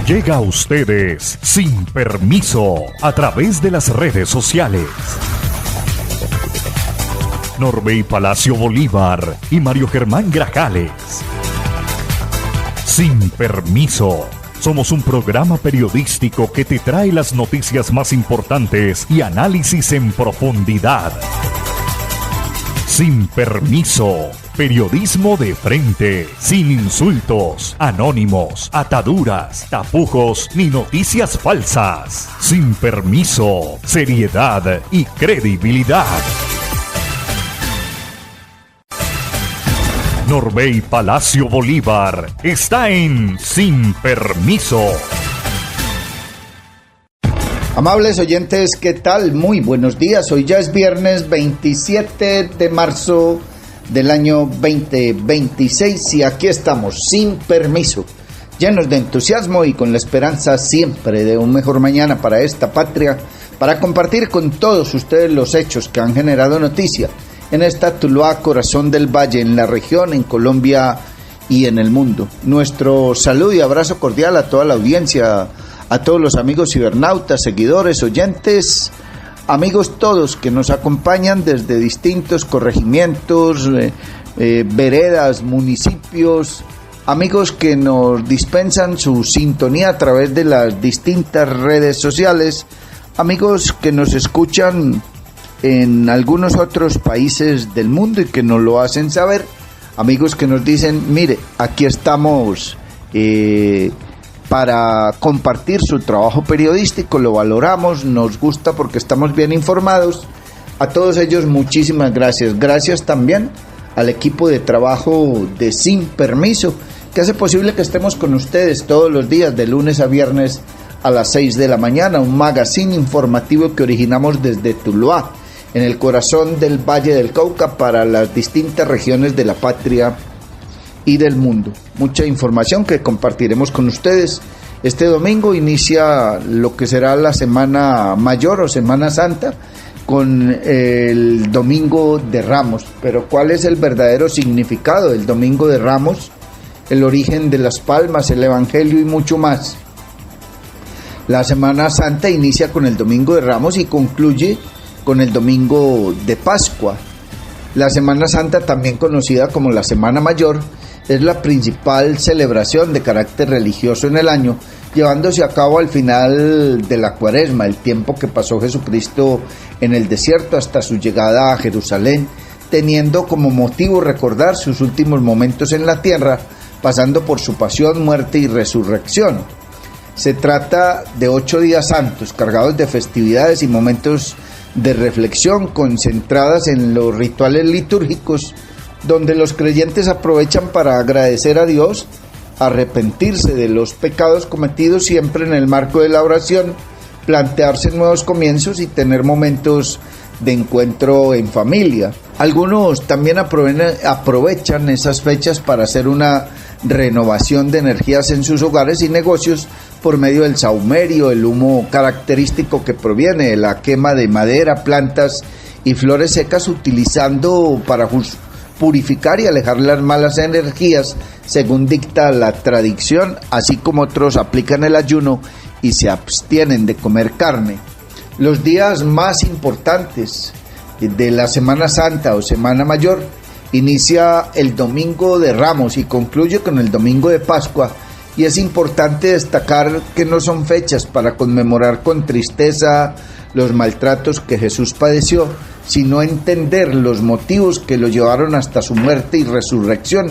Llega a ustedes sin permiso a través de las redes sociales. Norbey Palacio Bolívar y Mario Germán Grajales. Sin permiso. Somos un programa periodístico que te trae las noticias más importantes y análisis en profundidad. Sin permiso. Periodismo de frente, sin insultos, anónimos, ataduras, tapujos ni noticias falsas. Sin permiso, seriedad y credibilidad. Norbey Palacio Bolívar está en Sin Permiso. Amables oyentes, ¿qué tal? Muy buenos días. Hoy ya es viernes 27 de marzo del año 2026 y aquí estamos, sin permiso, llenos de entusiasmo y con la esperanza siempre de un mejor mañana para esta patria, para compartir con todos ustedes los hechos que han generado noticia en esta Tuluá, corazón del valle, en la región, en Colombia y en el mundo. Nuestro saludo y abrazo cordial a toda la audiencia, a todos los amigos cibernautas, seguidores, oyentes, amigos todos que nos acompañan desde distintos corregimientos, veredas, municipios, amigos que nos dispensan su sintonía a través de las distintas redes sociales, amigos que nos escuchan en algunos otros países del mundo y que nos lo hacen saber, amigos que nos dicen, mire, aquí estamos para compartir su trabajo periodístico, lo valoramos, nos gusta porque estamos bien informados. A todos ellos muchísimas gracias. Gracias también al equipo de trabajo de Sin Permiso, que hace posible que estemos con ustedes todos los días, de lunes a viernes a las 6 de la mañana, un magazine informativo que originamos desde Tuluá, en el corazón del Valle del Cauca, para las distintas regiones de la patria y del mundo. Mucha información que compartiremos con ustedes. Este domingo inicia lo que será la Semana Mayor o Semana Santa con el Domingo de Ramos. Pero ¿cuál es el verdadero significado del Domingo de Ramos? El origen de las palmas, el Evangelio y mucho más. La Semana Santa inicia con el Domingo de Ramos y concluye con el Domingo de Pascua. La Semana Santa, también conocida como la Semana Mayor, es la principal celebración de carácter religioso en el año, llevándose a cabo al final de la Cuaresma, el tiempo que pasó Jesucristo en el desierto hasta su llegada a Jerusalén, teniendo como motivo recordar sus últimos momentos en la tierra, pasando por su pasión, muerte y resurrección. Se trata de 8 días santos, cargados de festividades y momentos de reflexión concentradas en los rituales litúrgicos, donde los creyentes aprovechan para agradecer a Dios, arrepentirse de los pecados cometidos siempre en el marco de la oración, plantearse nuevos comienzos y tener momentos de encuentro en familia. Algunos también aprovechan esas fechas para hacer una renovación de energías en sus hogares y negocios por medio del sahumerio, el humo característico que proviene de la quema de madera, plantas y flores secas, utilizando para purificar y alejar las malas energías, según dicta la tradición, así como otros aplican el ayuno y se abstienen de comer carne. Los días más importantes de la Semana Santa o Semana Mayor inicia el Domingo de Ramos y concluye con el Domingo de Pascua, y es importante destacar que no son fechas para conmemorar con tristeza los maltratos que Jesús padeció, sino entender los motivos que lo llevaron hasta su muerte y resurrección,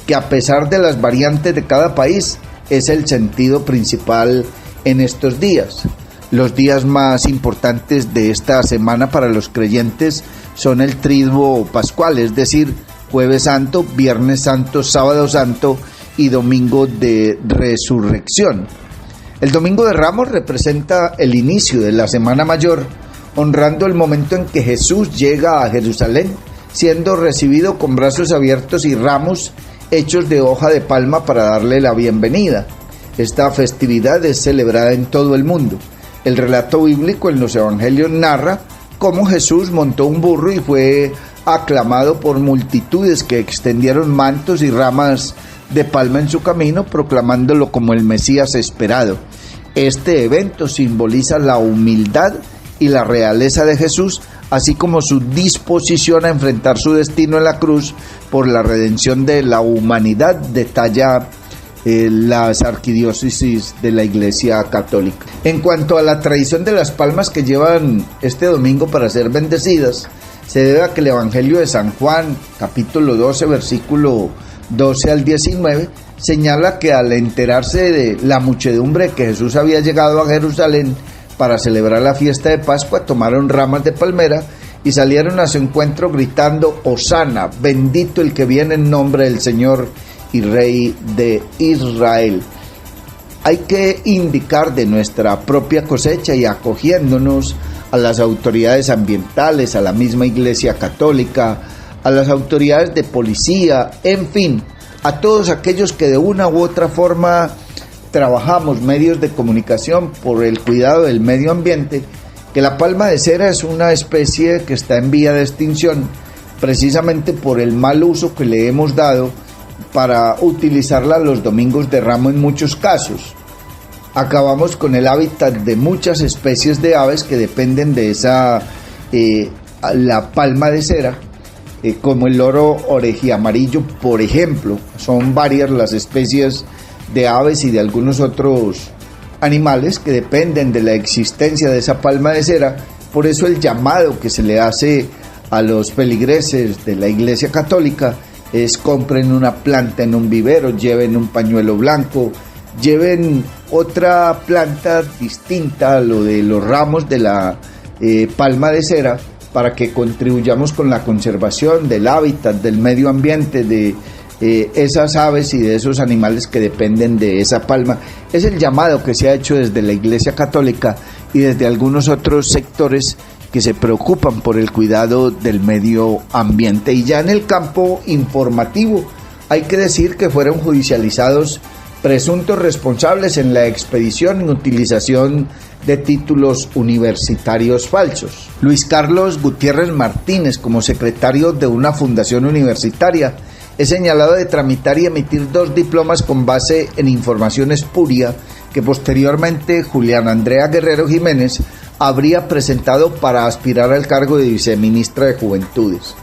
que a pesar de las variantes de cada país, es el sentido principal en estos días. Los días más importantes de esta semana para los creyentes son el Triduo Pascual, es decir, Jueves Santo, Viernes Santo, Sábado Santo y Domingo de Resurrección. El Domingo de Ramos representa el inicio de la Semana Mayor, honrando el momento en que Jesús llega a Jerusalén, siendo recibido con brazos abiertos y ramos hechos de hoja de palma para darle la bienvenida. Esta festividad es celebrada en todo el mundo. El relato bíblico en los evangelios narra cómo Jesús montó un burro y fue aclamado por multitudes que extendieron mantos y ramas de palma en su camino, proclamándolo como el Mesías esperado. Este evento simboliza la humildad y la realeza de Jesús, así como su disposición a enfrentar su destino en la cruz por la redención de la humanidad, detalla las arquidiócesis de la Iglesia Católica. En cuanto a la tradición de las palmas que llevan este domingo para ser bendecidas, se debe a que el Evangelio de San Juan, capítulo 12, versículo 12 al 19, señala que al enterarse de la muchedumbre que Jesús había llegado a Jerusalén para celebrar la fiesta de Pascua, tomaron ramas de palmera y salieron a su encuentro gritando: Hosana, bendito el que viene en nombre del Señor y Rey de Israel. Hay que indicar de nuestra propia cosecha y acogiéndonos a las autoridades ambientales, a la misma Iglesia Católica, a las autoridades de policía, en fin, a todos aquellos que de una u otra forma trabajamos medios de comunicación por el cuidado del medio ambiente, que la palma de cera es una especie que está en vía de extinción precisamente por el mal uso que le hemos dado para utilizarla los domingos de Ramos en muchos casos. Acabamos con el hábitat de muchas especies de aves que dependen de la palma de cera, como el loro orejiamarillo, por ejemplo. Son varias las especies de aves y de algunos otros animales que dependen de la existencia de esa palma de cera. Por eso el llamado que se le hace a los feligreses de la Iglesia Católica es: compren una planta en un vivero, lleven un pañuelo blanco, lleven otra planta distinta a lo de los ramos de la palma de cera, para que contribuyamos con la conservación del hábitat, del medio ambiente, de esas aves y de esos animales que dependen de esa palma. Es el llamado que se ha hecho desde la Iglesia Católica y desde algunos otros sectores que se preocupan por el cuidado del medio ambiente. Y ya en el campo informativo, hay que decir que fueron judicializados presuntos responsables en la expedición y utilización de títulos universitarios falsos. Luis Carlos Gutiérrez Martínez, como secretario de una fundación universitaria, es señalado de tramitar y emitir 2 diplomas con base en información espuria que posteriormente Juliana Andrea Guerrero Jiménez habría presentado para aspirar al cargo de viceministra de Juventudes.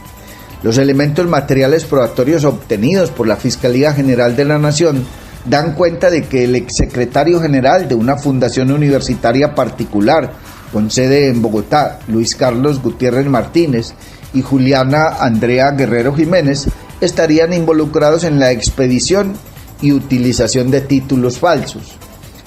Los elementos materiales probatorios obtenidos por la Fiscalía General de la Nación dan cuenta de que el exsecretario general de una fundación universitaria particular con sede en Bogotá, Luis Carlos Gutiérrez Martínez, y Juliana Andrea Guerrero Jiménez estarían involucrados en la expedición y utilización de títulos falsos.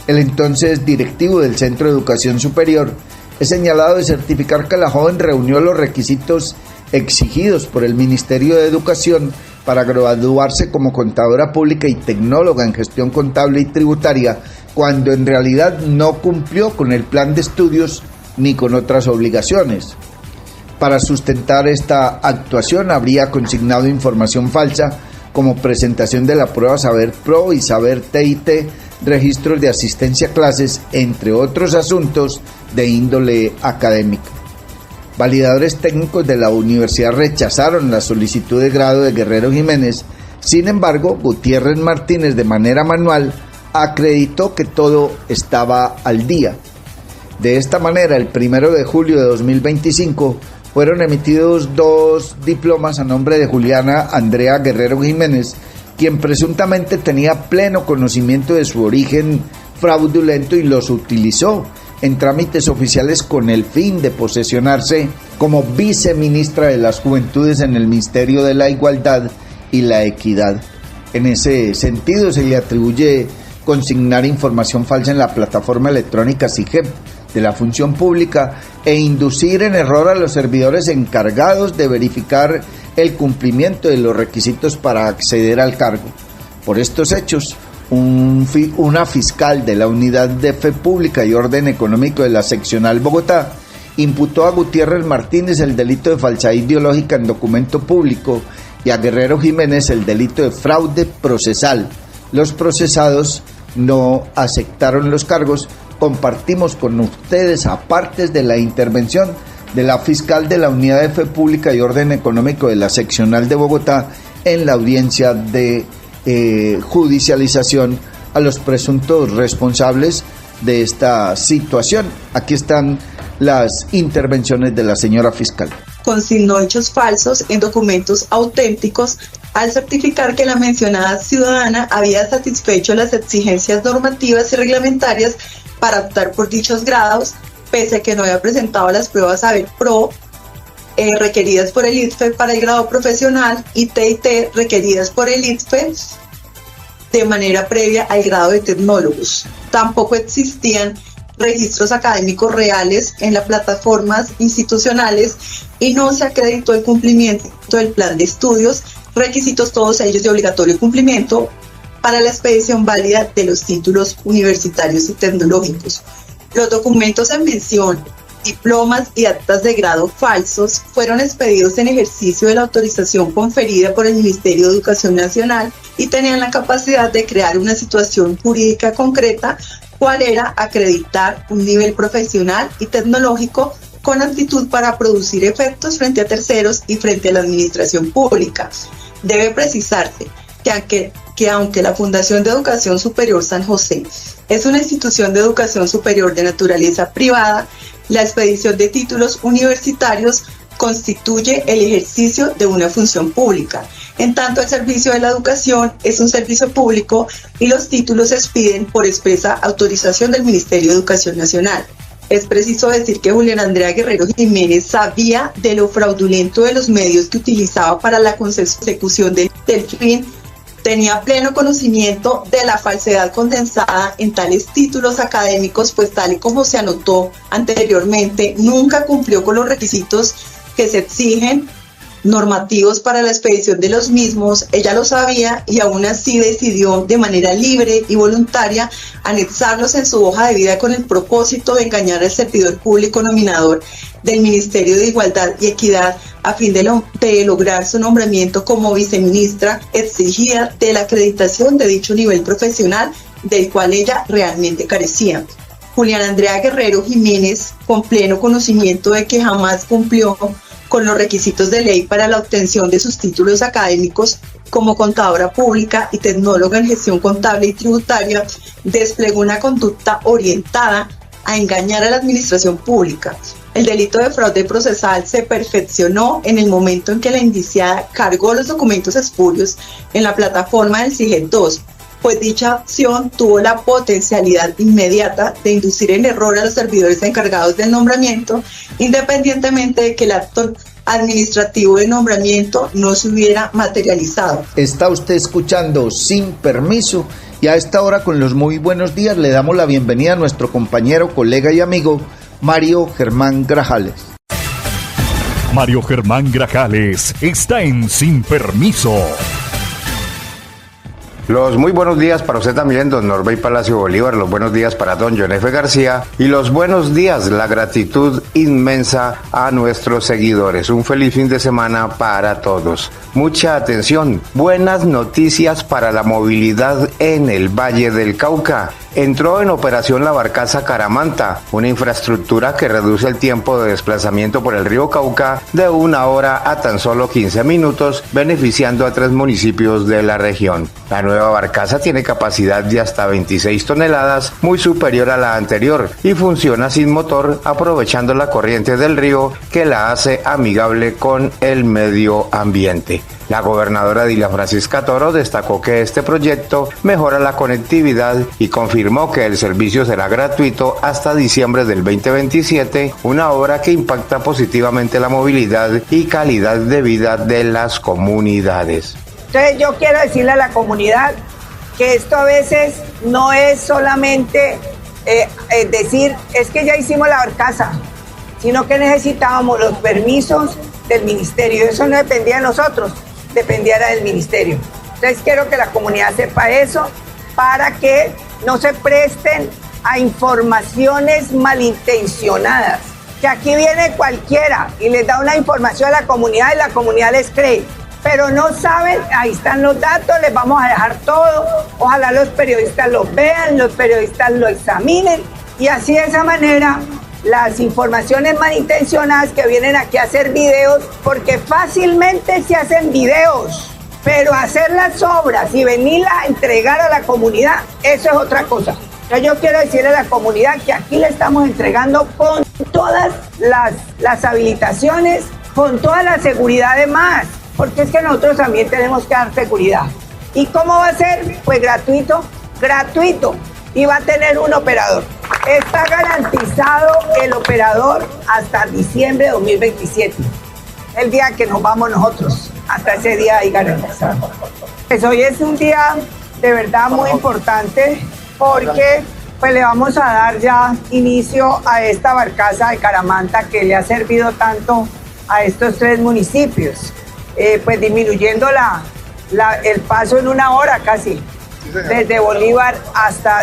El entonces directivo del Centro de Educación Superior es señalado de certificar que la joven reunió los requisitos exigidos por el Ministerio de Educación para graduarse como contadora pública y tecnóloga en gestión contable y tributaria, cuando en realidad no cumplió con el plan de estudios ni con otras obligaciones. Para sustentar esta actuación habría consignado información falsa como presentación de la prueba Saber Pro y Saber TIT, registros de asistencia a clases, entre otros asuntos de índole académica. Validadores técnicos de la universidad rechazaron la solicitud de grado de Guerrero Jiménez. Sin embargo, Gutiérrez Martínez, de manera manual, acreditó que todo estaba al día. De esta manera, el 1 de julio de 2025 fueron emitidos 2 diplomas a nombre de Juliana Andrea Guerrero Jiménez, quien presuntamente tenía pleno conocimiento de su origen fraudulento y los utilizó en trámites oficiales con el fin de posesionarse como viceministra de las Juventudes en el Ministerio de la Igualdad y la Equidad. En ese sentido, se le atribuye consignar información falsa en la plataforma electrónica SIGEP de la Función Pública e inducir en error a los servidores encargados de verificar el cumplimiento de los requisitos para acceder al cargo. Por estos hechos, una fiscal de la Unidad de Fe Pública y Orden Económico de la Seccional Bogotá imputó a Gutiérrez Martínez el delito de falsedad ideológica en documento público y a Guerrero Jiménez el delito de fraude procesal. Los procesados no aceptaron los cargos. Compartimos con ustedes apartes de la intervención de la fiscal de la Unidad de Fe Pública y Orden Económico de la Seccional de Bogotá en la audiencia de judicialización a los presuntos responsables de esta situación. Aquí están las intervenciones de la señora fiscal. Consignó hechos falsos en documentos auténticos al certificar que la mencionada ciudadana había satisfecho las exigencias normativas y reglamentarias para optar por dichos grados, pese a que no había presentado las pruebas Saber Pro requeridas por el ICFE para el grado profesional y TIT requeridas por el ICFE de manera previa al grado de tecnólogos. Tampoco existían registros académicos reales en las plataformas institucionales y no se acreditó el cumplimiento del plan de estudios, requisitos todos ellos de obligatorio cumplimiento para la expedición válida de los títulos universitarios y tecnológicos. Los documentos en mención, diplomas y actas de grado falsos fueron expedidos en ejercicio de la autorización conferida por el Ministerio de Educación Nacional y tenían la capacidad de crear una situación jurídica concreta, cual era acreditar un nivel profesional y tecnológico con aptitud para producir efectos frente a terceros y frente a la administración pública. Debe precisarse que aunque la Fundación de Educación Superior San José es una institución de educación superior de naturaleza privada, la expedición de títulos universitarios constituye el ejercicio de una función pública. En tanto, el servicio de la educación es un servicio público y los títulos se expiden por expresa autorización del Ministerio de Educación Nacional. Es preciso decir que Julián Andrea Guerrero Jiménez sabía de lo fraudulento de los medios que utilizaba para la consecución del fin, tenía pleno conocimiento de la falsedad condensada en tales títulos académicos, pues tal y como se anotó anteriormente, nunca cumplió con los requisitos que se exigen normativos para la expedición de los mismos. Ella lo sabía y aún así decidió de manera libre y voluntaria anexarlos en su hoja de vida con el propósito de engañar al servidor público nominador del Ministerio de Igualdad y Equidad a fin de lograr su nombramiento como viceministra exigida de la acreditación de dicho nivel profesional del cual ella realmente carecía. Julián Andrea Guerrero Jiménez, con pleno conocimiento de que jamás cumplió con los requisitos de ley para la obtención de sus títulos académicos como contadora pública y tecnóloga en gestión contable y tributaria, desplegó una conducta orientada a engañar a la administración pública. El delito de fraude procesal se perfeccionó en el momento en que la indiciada cargó los documentos espurios en la plataforma del SIGET 2, pues dicha acción tuvo la potencialidad inmediata de inducir en error a los servidores encargados del nombramiento, independientemente de que el acto administrativo de nombramiento no se hubiera materializado. Está usted escuchando Sin Permiso y a esta hora con los muy buenos días le damos la bienvenida a nuestro compañero, colega y amigo Mario Germán Grajales. Mario Germán Grajales está en Sin Permiso. Los muy buenos días para usted también, don Norbey Palacio Bolívar, los buenos días para don John F. García y los buenos días, la gratitud inmensa a nuestros seguidores. Un feliz fin de semana para todos. Mucha atención, buenas noticias para la movilidad en el Valle del Cauca. Entró en operación la barcaza Caramanta, una infraestructura que reduce el tiempo de desplazamiento por el río Cauca de 1 hora a tan solo 15 minutos, beneficiando a 3 municipios de la región. La nueva barcaza tiene capacidad de hasta 26 toneladas, muy superior a la anterior, y funciona sin motor, aprovechando la corriente del río que la hace amigable con el medio ambiente. La gobernadora Dilia Francisca Toro destacó que este proyecto mejora la conectividad y confirmó que el servicio será gratuito hasta diciembre del 2027, una obra que impacta positivamente la movilidad y calidad de vida de las comunidades. Entonces yo quiero decirle a la comunidad que esto a veces no es solamente decir, es que ya hicimos la barcaza, sino que necesitábamos los permisos del ministerio. Eso no dependía de nosotros, dependía del ministerio. Entonces quiero que la comunidad sepa eso para que no se presten a informaciones malintencionadas. Que aquí viene cualquiera y les da una información a la comunidad y la comunidad les cree. Pero no saben, ahí están los datos, les vamos a dejar todo. Ojalá los periodistas lo vean, los periodistas lo examinen y así de esa manera las informaciones malintencionadas que vienen aquí a hacer videos, porque fácilmente se hacen videos Pero hacer las obras y venirlas a entregar a la comunidad, eso es otra cosa. Entonces yo quiero decirle a la comunidad que aquí le estamos entregando con todas las habilitaciones, con toda la seguridad de más, porque es que nosotros también tenemos que dar seguridad. ¿Y cómo va a ser? Pues gratuito, y va a tener un operador. Está garantizado el operador hasta diciembre de 2027, el día que nos vamos nosotros, hasta ese día hay garantizado. Pues hoy es un día de verdad muy importante porque pues le vamos a dar ya inicio a esta barcaza de Caramanta que le ha servido tanto a estos 3 municipios, pues disminuyendo el paso en 1 hora casi, desde Bolívar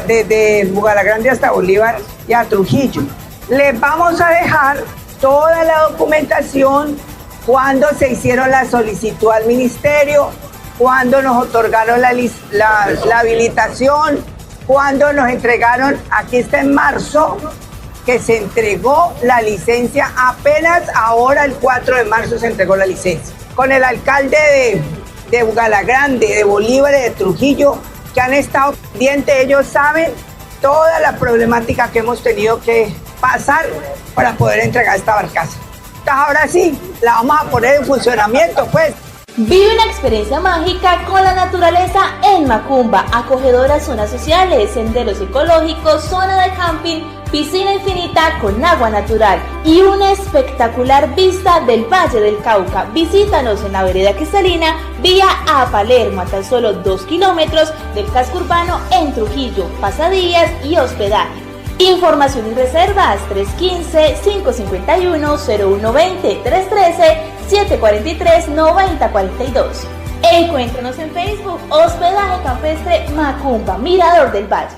desde Bugalagrande hasta Bolívar y a Trujillo. Les vamos a dejar toda la documentación, cuando se hicieron la solicitud al ministerio, cuando nos otorgaron la habilitación, cuando nos entregaron, aquí está en marzo, que se entregó la licencia, apenas ahora el 4 de marzo se entregó la licencia. Con el alcalde de Bugalagrande, de Bolívar y de Trujillo, que han estado pendientes, ellos saben toda la problemática que hemos tenido que pasar para poder entregar esta barcaza. Entonces ahora sí, la vamos a poner en funcionamiento, pues. Vive una experiencia mágica con la naturaleza en Macumba, acogedoras zonas sociales, senderos ecológicos, zona de camping, piscina infinita con agua natural y una espectacular vista del Valle del Cauca. Visítanos en la vereda cristalina, vía a Palermo, a tan solo 2 kilómetros del casco urbano en Trujillo, pasadías y hospedaje. Información y reservas 315-551-0120, 313-743-9042. Encuéntranos en Facebook, Hospedaje Campestre Macumba, Mirador del Valle.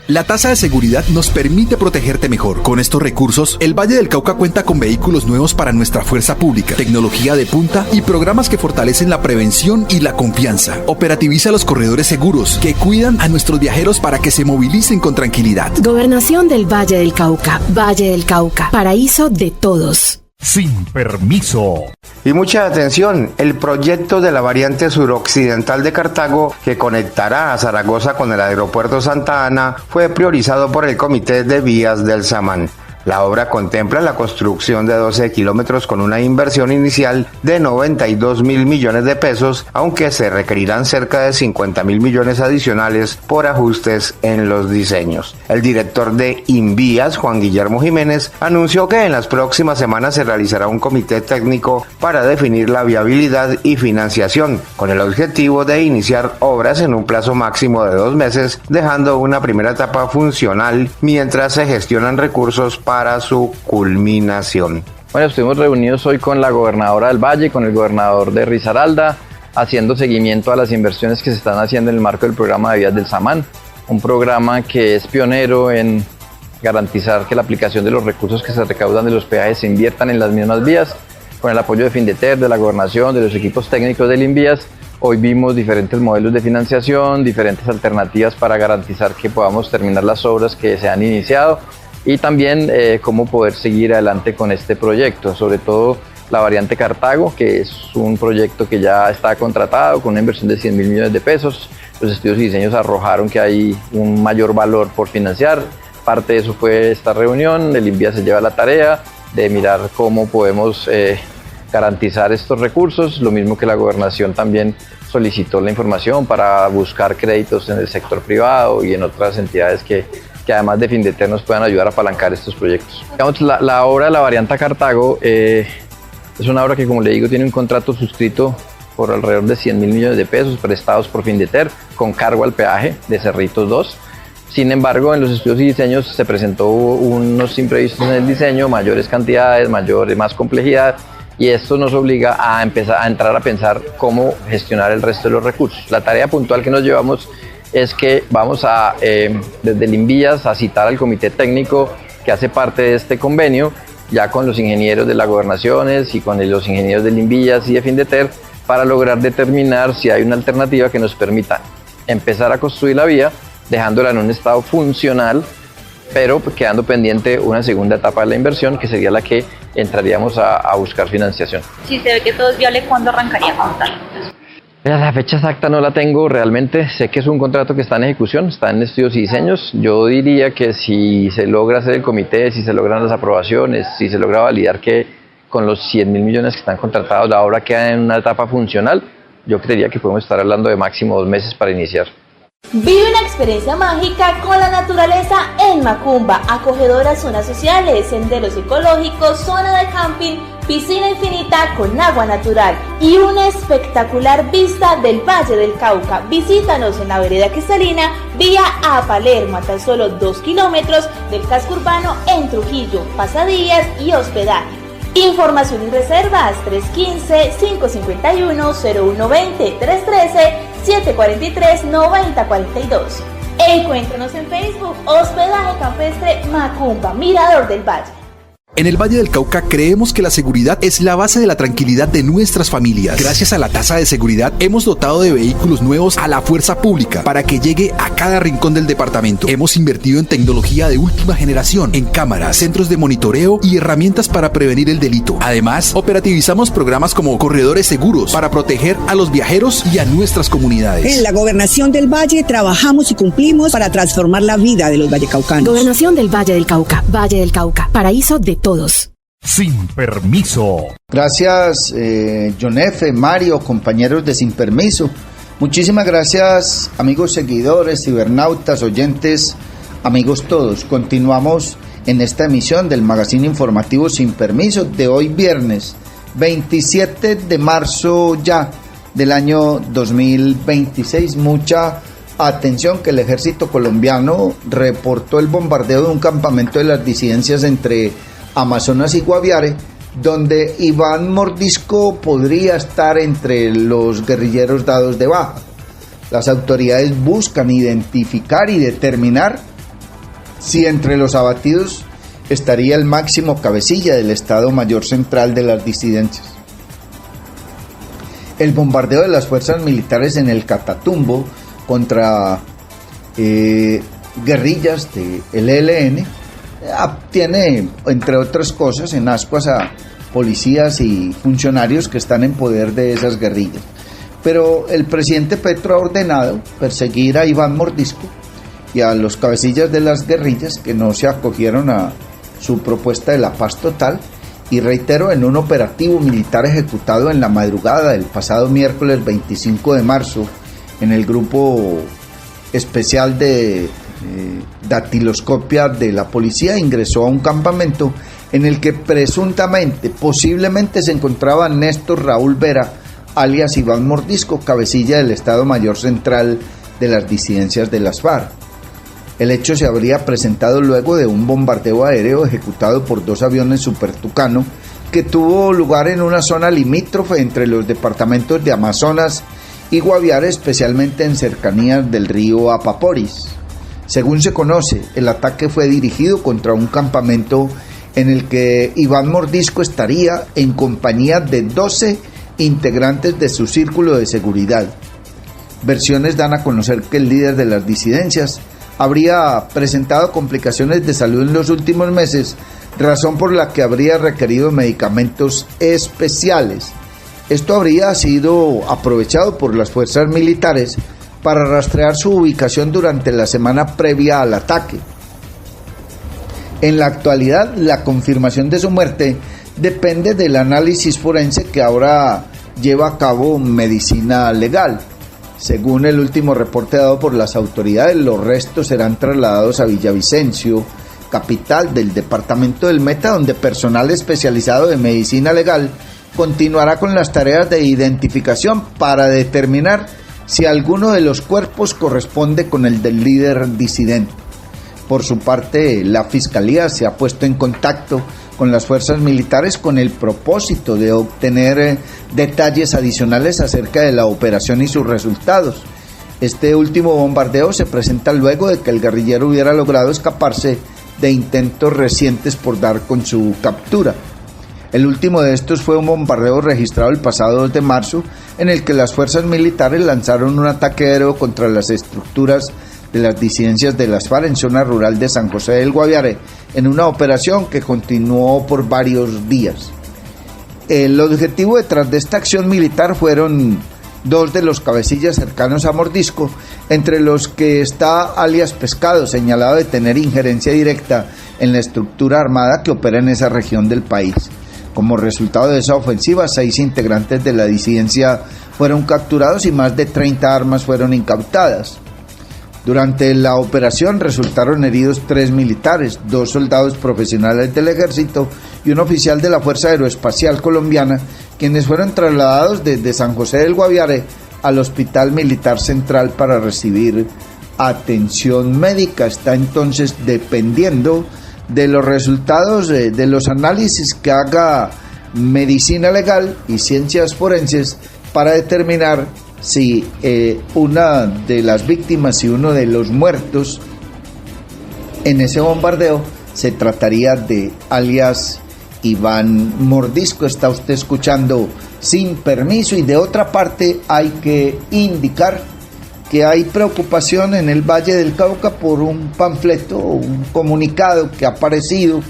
La tasa de seguridad nos permite protegerte mejor. Con estos recursos, el Valle del Cauca cuenta con vehículos nuevos para nuestra fuerza pública, tecnología de punta y programas que fortalecen la prevención y la confianza. Operativiza los corredores seguros que cuidan a nuestros viajeros para que se movilicen con tranquilidad. Gobernación del Valle del Cauca. Valle del Cauca. Paraíso de todos. Sin permiso. Y mucha atención, el proyecto de la variante suroccidental de Cartago que conectará a Zaragoza con el aeropuerto Santa Ana fue priorizado por el Comité de Vías del Samán. La obra contempla la construcción de 12 kilómetros con una inversión inicial de 92.000 millones de pesos, aunque se requerirán cerca de 50.000 millones adicionales por ajustes en los diseños. El director de Invías, Juan Guillermo Jiménez, anunció que en las próximas semanas se realizará un comité técnico para definir la viabilidad y financiación, con el objetivo de iniciar obras en un plazo máximo de 2 meses, dejando una primera etapa funcional mientras se gestionan recursos para su culminación. Bueno, estuvimos reunidos hoy con la gobernadora del Valle, con el gobernador de Risaralda, haciendo seguimiento a las inversiones que se están haciendo en el marco del programa de Vías del Samán, un programa que es pionero en garantizar que la aplicación de los recursos que se recaudan de los peajes se inviertan en las mismas vías, con el apoyo de Findeter, de la gobernación, de los equipos técnicos del Invías. Hoy vimos diferentes modelos de financiación, diferentes alternativas para garantizar que podamos terminar las obras que se han iniciado y también cómo poder seguir adelante con este proyecto, sobre todo la variante Cartago, que es un proyecto que ya está contratado con una inversión de 100.000 millones de pesos. Los estudios y diseños arrojaron que hay un mayor valor por financiar. Parte de eso fue esta reunión. El Invías se lleva la tarea de mirar cómo podemos garantizar estos recursos, lo mismo que la gobernación también solicitó la información para buscar créditos en el sector privado y en otras entidades que además de Findeter nos puedan ayudar a apalancar estos proyectos. Digamos, la obra de la variante Cartago es una obra que, como le digo, tiene un contrato suscrito por alrededor de 100.000 millones de pesos prestados por Findeter con cargo al peaje de Cerritos 2. Sin embargo, en los estudios y diseños se presentó unos imprevistos en el diseño, mayores cantidades, más complejidad, y esto nos obliga a empezar a entrar a pensar cómo gestionar el resto de los recursos. La tarea puntual que nos llevamos es que vamos a, desde el Invías, a citar al comité técnico que hace parte de este convenio, ya con los ingenieros de las gobernaciones y con los ingenieros del Invías y de Findeter, para lograr determinar si hay una alternativa que nos permita empezar a construir la vía, dejándola en un estado funcional, pero quedando pendiente una segunda etapa de la inversión, que sería la que entraríamos a buscar financiación. Si se ve que todo es viable, ¿cuándo arrancaría como tal? La fecha exacta no la tengo realmente, sé que es un contrato que está en ejecución, está en estudios y diseños. Yo diría que si se logra hacer el comité, si se logran las aprobaciones, si se logra validar que con los 100.000 millones que están contratados la obra queda en una etapa funcional, yo creería que podemos estar hablando de máximo 2 meses para iniciar. Vive una experiencia mágica con la naturaleza en Macumba, acogedoras zonas sociales, senderos ecológicos, zona de camping, piscina infinita con agua natural y una espectacular vista del Valle del Cauca. Visítanos en la vereda Cristalina, vía a Palermo, a tan solo 2 kilómetros del casco urbano en Trujillo, pasadías y hospedaje. Información y reservas 315-551-0120, 313-743-9042. Encuéntranos en Facebook, Hospedaje Campestre Macumba, Mirador del Valle. En el Valle del Cauca creemos que la seguridad es la base de la tranquilidad de nuestras familias. Gracias a la tasa de seguridad hemos dotado de vehículos nuevos a la fuerza pública para que llegue a cada rincón del departamento. Hemos invertido en tecnología de última generación, en cámaras, centros de monitoreo y herramientas para prevenir el delito. Además, operativizamos programas como corredores seguros para proteger a los viajeros y a nuestras comunidades. En la Gobernación del Valle trabajamos y cumplimos para transformar la vida de los vallecaucanos. Gobernación del Valle del Cauca, Valle del Cauca, paraíso de todos. Sin permiso. Gracias, John F., Mario, compañeros de Sin Permiso. Muchísimas gracias, amigos seguidores, cibernautas, oyentes, amigos todos. Continuamos en esta emisión del magazine informativo Sin Permiso de hoy viernes 27 de marzo ya del año 2026. Mucha atención que el ejército colombiano reportó el bombardeo de un campamento de las disidencias entre Amazonas y Guaviare, donde Iván Mordisco podría estar entre los guerrilleros dados de baja. Las autoridades buscan identificar y determinar si entre los abatidos estaría el máximo cabecilla del Estado Mayor Central de las disidencias. El bombardeo de las fuerzas militares en el Catatumbo contra guerrillas del ELN tiene, entre otras cosas, en ascuas a policías y funcionarios que están en poder de esas guerrillas. Pero el presidente Petro ha ordenado perseguir a Iván Mordisco y a los cabecillas de las guerrillas que no se acogieron a su propuesta de la paz total, y reitero, en un operativo militar ejecutado en la madrugada del pasado miércoles 25 de marzo en el grupo especial de datiloscopia de la policía, ingresó a un campamento en el que presuntamente, posiblemente se encontraba Néstor Raúl Vera, alias Iván Mordisco, cabecilla del Estado Mayor Central de las disidencias de las FARC. El hecho se habría presentado luego de un bombardeo aéreo ejecutado por 2 aviones Super Tucano que tuvo lugar en una zona limítrofe entre los departamentos de Amazonas y Guaviare, especialmente en cercanías del río Apaporis. Según se conoce, el ataque fue dirigido contra un campamento en el que Iván Mordisco estaría en compañía de 12 integrantes de su círculo de seguridad. Versiones dan a conocer que el líder de las disidencias habría presentado complicaciones de salud en los últimos meses, razón por la que habría requerido medicamentos especiales. Esto habría sido aprovechado por las fuerzas militares para rastrear su ubicación durante la semana previa al ataque. En la actualidad, la confirmación de su muerte depende del análisis forense que ahora lleva a cabo Medicina Legal. Según el último reporte dado por las autoridades, los restos serán trasladados a Villavicencio, capital del departamento del Meta, donde personal especializado de medicina legal continuará con las tareas de identificación para determinar si alguno de los cuerpos corresponde con el del líder disidente. Por su parte, la Fiscalía se ha puesto en contacto con las fuerzas militares con el propósito de obtener detalles adicionales acerca de la operación y sus resultados. Este último bombardeo se presenta luego de que el guerrillero hubiera logrado escaparse de intentos recientes por dar con su captura. El último de estos fue un bombardeo registrado el pasado 2 de marzo, en el que las fuerzas militares lanzaron un ataque aéreo contra las estructuras de las disidencias de las FARC en zona rural de San José del Guaviare, en una operación que continuó por varios días. El objetivo detrás de esta acción militar fueron 2 de los cabecillas cercanos a Mordisco, entre los que está alias Pescado, señalado de tener injerencia directa en la estructura armada que opera en esa región del país. Como resultado de esa ofensiva, 6 integrantes de la disidencia fueron capturados y más de 30 armas fueron incautadas. Durante la operación resultaron heridos 3 militares, 2 soldados profesionales del ejército y un oficial de la Fuerza Aeroespacial Colombiana, quienes fueron trasladados desde San José del Guaviare al Hospital Militar Central para recibir atención médica. Está entonces dependiendo de los resultados de los análisis que haga medicina legal y ciencias forenses para determinar si una de las víctimas y uno de los muertos en ese bombardeo se trataría de alias Iván Mordisco. Está usted escuchando Sin Permiso, y de otra parte hay que indicar que hay preocupación en el Valle del Cauca por un panfleto o un comunicado que ha aparecido,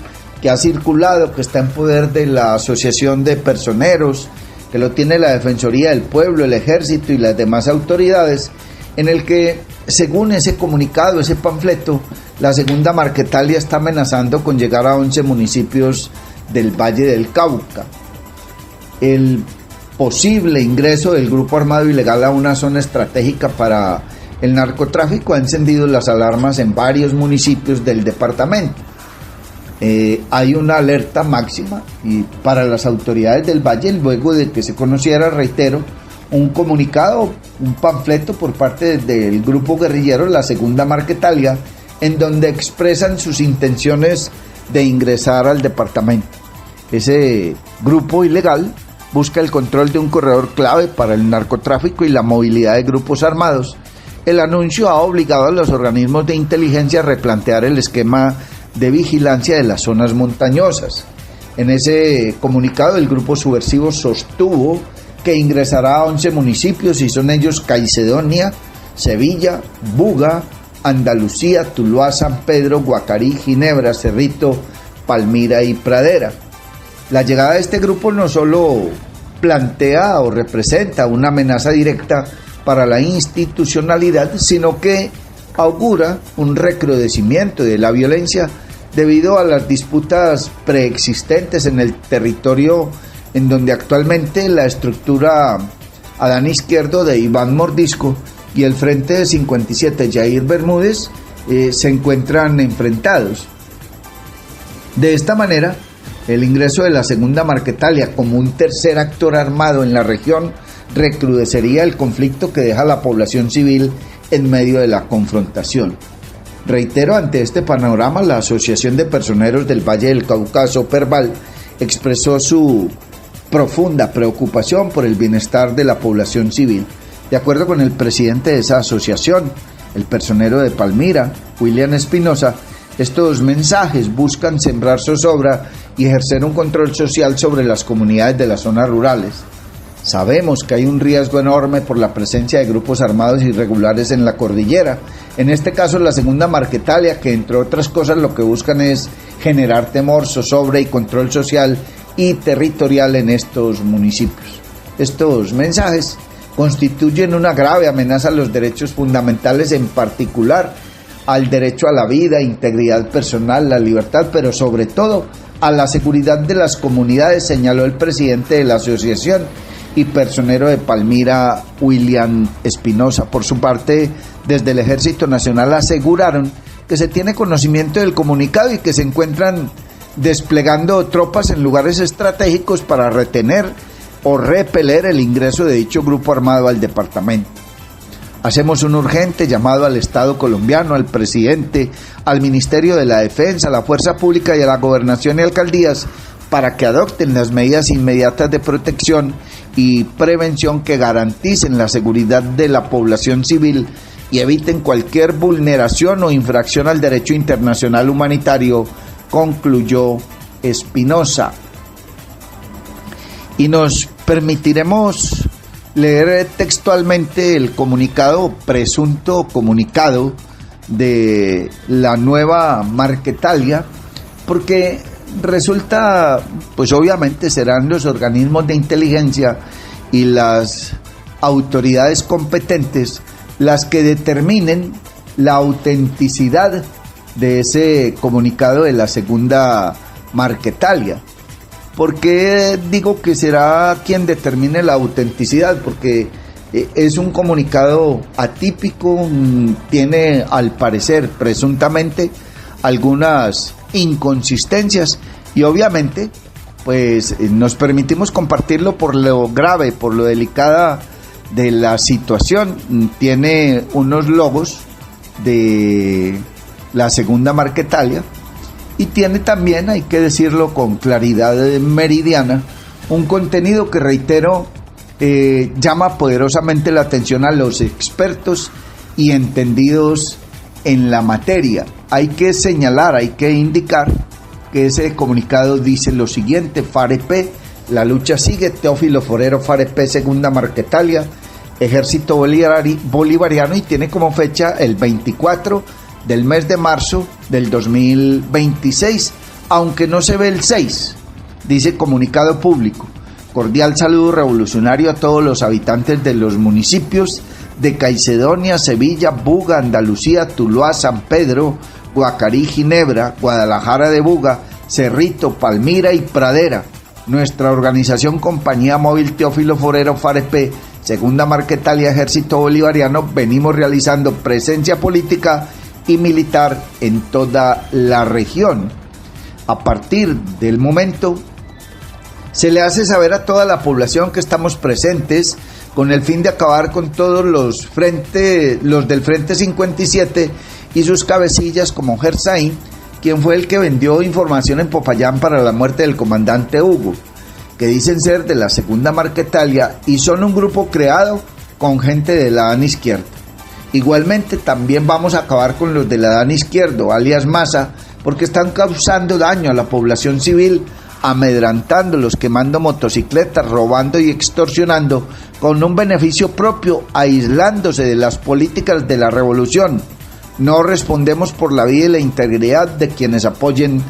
que ha circulado, que está en poder de la Asociación de Personeros, que lo tiene la Defensoría del Pueblo, el Ejército y las demás autoridades, en el que, según ese comunicado, ese panfleto, la segunda Marquetalia está amenazando con llegar a 11 municipios del Valle del Cauca. El posible ingreso del grupo armado ilegal a una zona estratégica para el narcotráfico ha encendido las alarmas en varios municipios del departamento. Hay una alerta máxima y para las autoridades del Valle luego de que se conociera, reitero, un comunicado, un panfleto por parte del grupo guerrillero La Segunda Marquetalia, en donde expresan sus intenciones de ingresar al departamento. Ese grupo ilegal busca el control de un corredor clave para el narcotráfico y la movilidad de grupos armados. El anuncio ha obligado a los organismos de inteligencia a replantear el esquema de vigilancia de las zonas montañosas. En ese comunicado, el grupo subversivo sostuvo que ingresará a 11 municipios y son ellos Caicedonia, Sevilla, Buga, Andalucía, Tuluá, San Pedro, Guacarí, Ginebra, Cerrito, Palmira y Pradera. La llegada de este grupo no solo plantea o representa una amenaza directa para la institucionalidad, sino que augura un recrudecimiento de la violencia debido a las disputas preexistentes en el territorio en donde actualmente la estructura Adán Izquierdo de Iván Mordisco y el Frente de 57 Jair Bermúdez se encuentran enfrentados. De esta manera, el ingreso de la Segunda Marquetalia como un tercer actor armado en la región recrudecería el conflicto que deja a la población civil en medio de la confrontación. Reitero, ante este panorama, la Asociación de Personeros del Valle del Cauca, Perval, expresó su profunda preocupación por el bienestar de la población civil. De acuerdo con el presidente de esa asociación, el personero de Palmira, William Espinosa, estos mensajes buscan sembrar zozobra y ejercer un control social sobre las comunidades de las zonas rurales. Sabemos que hay un riesgo enorme por la presencia de grupos armados irregulares en la cordillera. En este caso, la Segunda Marquetalia, que entre otras cosas lo que buscan es generar temor, zozobra y control social y territorial en estos municipios. Estos mensajes constituyen una grave amenaza a los derechos fundamentales, en particular al derecho a la vida, integridad personal, la libertad, pero sobre todo a la seguridad de las comunidades, señaló el presidente de la asociación y personero de Palmira, William Espinosa. Por su parte, desde el Ejército Nacional aseguraron que se tiene conocimiento del comunicado y que se encuentran desplegando tropas en lugares estratégicos para retener o repeler el ingreso de dicho grupo armado al departamento. Hacemos un urgente llamado al Estado colombiano, al presidente, al Ministerio de la Defensa, a la Fuerza Pública y a la Gobernación y Alcaldías para que adopten las medidas inmediatas de protección y prevención que garanticen la seguridad de la población civil y eviten cualquier vulneración o infracción al derecho internacional humanitario, concluyó Espinosa. Y nos permitiremos leer textualmente el comunicado, presunto comunicado de la nueva Marquetalia, porque resulta, pues obviamente serán los organismos de inteligencia y las autoridades competentes las que determinen la autenticidad de ese comunicado de la segunda Marquetalia. ¿Por qué digo que será quien determine la autenticidad? Porque es un comunicado atípico, tiene al parecer presuntamente algunas inconsistencias y obviamente pues nos permitimos compartirlo por lo grave, por lo delicada de la situación. Tiene unos logos de la segunda Marquetalia y tiene también, hay que decirlo con claridad meridiana, un contenido que, reitero, llama poderosamente la atención a los expertos y entendidos en la materia. Hay que señalar, hay que indicar que ese comunicado dice lo siguiente: FAREP, la lucha sigue, Teófilo Forero, FAREP, segunda Marquetalia, Ejército Bolivariano, y tiene como fecha el 24 del mes de marzo del 2026, aunque no se ve el 6, dice comunicado público. Cordial saludo revolucionario a todos los habitantes de los municipios de Caicedonia, Sevilla, Buga, Andalucía, Tuluá, San Pedro, Guacarí, Ginebra, Guadalajara de Buga, Cerrito, Palmira y Pradera. Nuestra organización Compañía Móvil Teófilo Forero, FAREP, segunda Marquetalia, Ejército Bolivariano, venimos realizando presencia política y militar en toda la región. A partir del momento se le hace saber a toda la población que estamos presentes con el fin de acabar con todos los del Frente 57 y sus cabecillas como Gersaín, quien fue el que vendió información en Popayán para la muerte del comandante Hugo, que dicen ser de la segunda Marquetalia y son un grupo creado con gente de la AN izquierda. Igualmente también vamos a acabar con los de la AN izquierdo, alias Masa, porque están causando daño a la población civil, amedrantándolos, quemando motocicletas, robando y extorsionando con un beneficio propio, aislándose de las políticas de la revolución. No respondemos por la vida y la integridad de quienes apoyen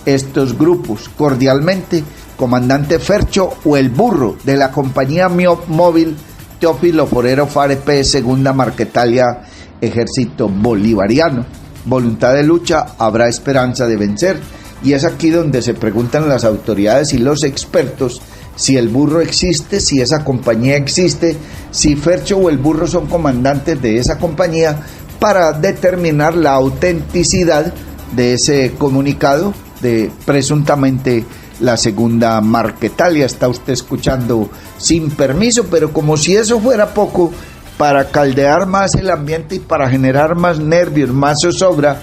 estos grupos. Cordialmente, comandante Fercho o el burro de la compañía móvil Teófilo Forero, FAREP, segunda Marquetalia, Ejército Bolivariano. Voluntad de lucha, habrá esperanza de vencer. Y es aquí donde se preguntan las autoridades y los expertos si el burro existe, si esa compañía existe, si Fercho o el burro son comandantes de esa compañía, para determinar la autenticidad de ese comunicado de presuntamente la segunda Marquetalia. Está usted escuchando Sin Permiso, pero como si eso fuera poco, para caldear más el ambiente y para generar más nervios, más zozobra,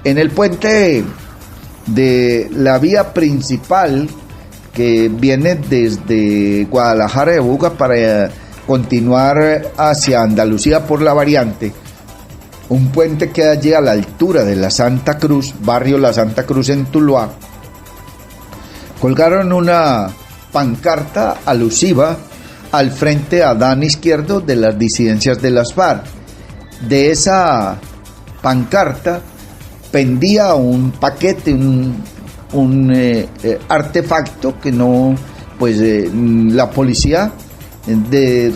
en el puente de la vía principal que viene desde Guadalajara de Buga para continuar hacia Andalucía por la variante, un puente que allí a la altura de la Santa Cruz, barrio La Santa Cruz en Tuluá, colgaron una pancarta alusiva al Frente Adán Izquierdo de las disidencias de las FARC. De esa pancarta pendía un paquete, un artefacto que no, pues la policía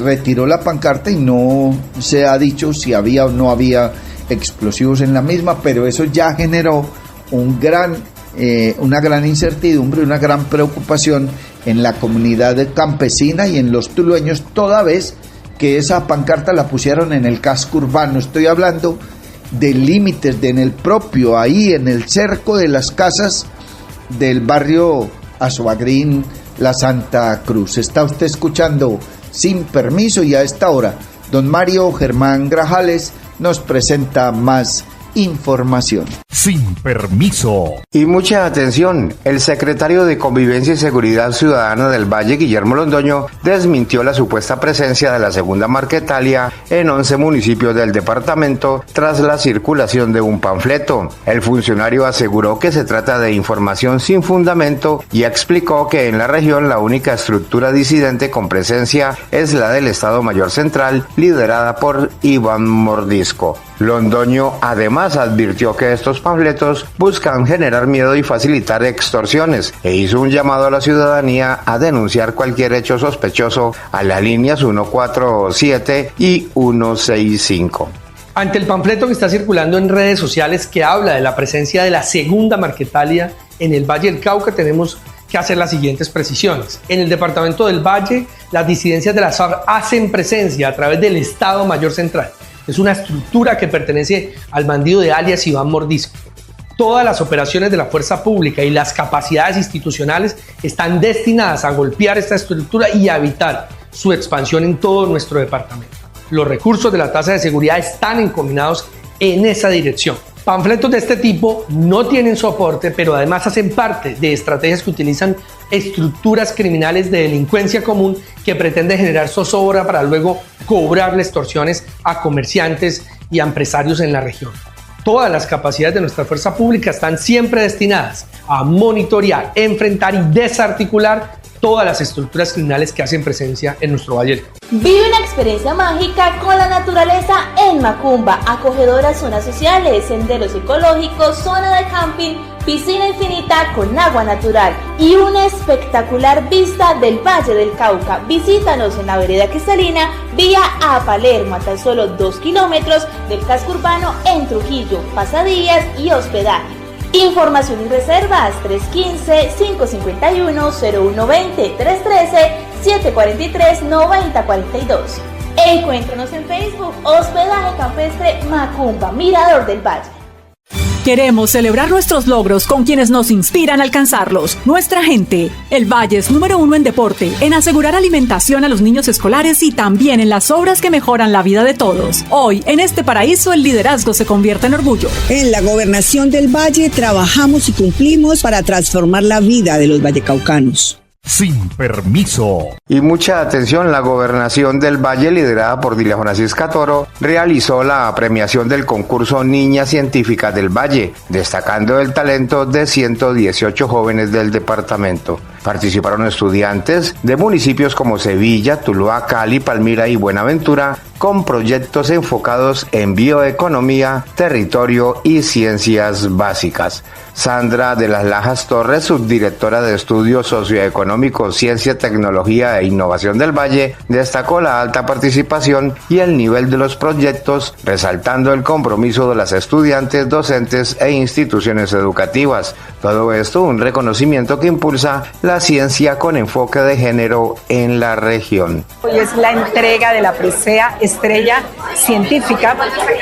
retiró la pancarta y no se ha dicho si había o no había explosivos en la misma, pero eso ya generó una gran incertidumbre, una gran preocupación en la comunidad campesina y en los tulueños, toda vez que esa pancarta la pusieron en el casco urbano. Estoy hablando de límites, en el propio, ahí en el cerco de las casas del barrio Azuagrín, La Santa Cruz. Está usted escuchando Sin Permiso y a esta hora don Mario Germán Grajales nos presenta más información. Sin Permiso. Y mucha atención, el secretario de Convivencia y Seguridad Ciudadana del Valle, Guillermo Londoño, desmintió la supuesta presencia de la segunda Marquetalia en 11 municipios del departamento tras la circulación de un panfleto. El funcionario aseguró que se trata de información sin fundamento y explicó que en la región la única estructura disidente con presencia es la del Estado Mayor Central, liderada por Iván Mordisco. Londoño además advirtió que estos panfletos buscan generar miedo y facilitar extorsiones e hizo un llamado a la ciudadanía a denunciar cualquier hecho sospechoso a las líneas 147 y 165. Ante el panfleto que está circulando en redes sociales que habla de la presencia de la segunda Marquetalia en el Valle del Cauca, tenemos que hacer las siguientes precisiones. En el departamento del Valle, las disidencias de las FARC hacen presencia a través del Estado Mayor Central. Es una estructura que pertenece al bandido de alias Iván Mordisco. Todas las operaciones de la fuerza pública y las capacidades institucionales están destinadas a golpear esta estructura y a evitar su expansión en todo nuestro departamento. Los recursos de la tasa de seguridad están encaminados en esa dirección. Panfletos de este tipo no tienen soporte, pero además hacen parte de estrategias que utilizan estructuras criminales de delincuencia común que pretenden generar zozobra para luego cobrarle extorsiones a comerciantes y a empresarios en la región. Todas las capacidades de nuestra fuerza pública están siempre destinadas a monitorear, enfrentar y desarticular todas las estructuras criminales que hacen presencia en nuestro valle. Vive una experiencia mágica con la naturaleza en Macumba, acogedoras zonas sociales, senderos ecológicos, zona de camping, piscina infinita con agua natural y una espectacular vista del Valle del Cauca. Visítanos en la vereda Cristalina, vía a Palermo, a tan solo 2 kilómetros del casco urbano en Trujillo, pasadías y hospedaje. Información y reservas 315-551-0120, 313-743-9042. Encuéntranos en Facebook, Hospedaje Campestre Macumba, Mirador del Valle. Queremos celebrar nuestros logros con quienes nos inspiran a alcanzarlos. Nuestra gente. El Valle es número 1 en deporte, en asegurar alimentación a los niños escolares y también en las obras que mejoran la vida de todos. Hoy, en este paraíso, el liderazgo se convierte en orgullo. En la Gobernación del Valle trabajamos y cumplimos para transformar la vida de los vallecaucanos. Sin permiso. Y mucha atención, la Gobernación del Valle, liderada por Dilia Francisca Toro, realizó la premiación del concurso Niñas Científicas del Valle, destacando el talento de 118 jóvenes del departamento. Participaron estudiantes de municipios como Sevilla, Tuluá, Cali, Palmira y Buenaventura, con proyectos enfocados en bioeconomía, territorio y ciencias básicas. Sandra de las Lajas Torres, subdirectora de Estudios Socioeconómicos, Ciencia, Tecnología e Innovación del Valle, destacó la alta participación y el nivel de los proyectos, resaltando el compromiso de las estudiantes, docentes e instituciones educativas. Todo esto un reconocimiento que impulsa la ciencia con enfoque de género en la región. Hoy es la entrega de la presea Estrella Científica,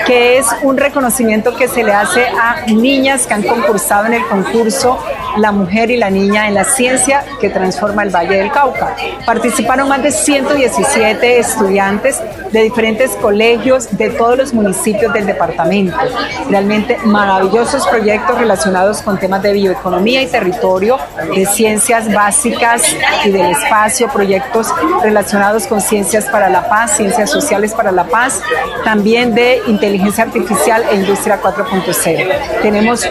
que es un reconocimiento que se le hace a niñas que han concursado en el concurso La Mujer y la Niña en la Ciencia que transforma el Valle del Cauca. Participaron más de 117 estudiantes de diferentes colegios de todos los municipios del departamento. Realmente maravillosos proyectos relacionados con temas de bioeconomía y territorio, de ciencias básicas y del espacio, proyectos relacionados con ciencias para la paz, ciencias sociales para la paz, también de inteligencia artificial e industria 4.0. Tenemos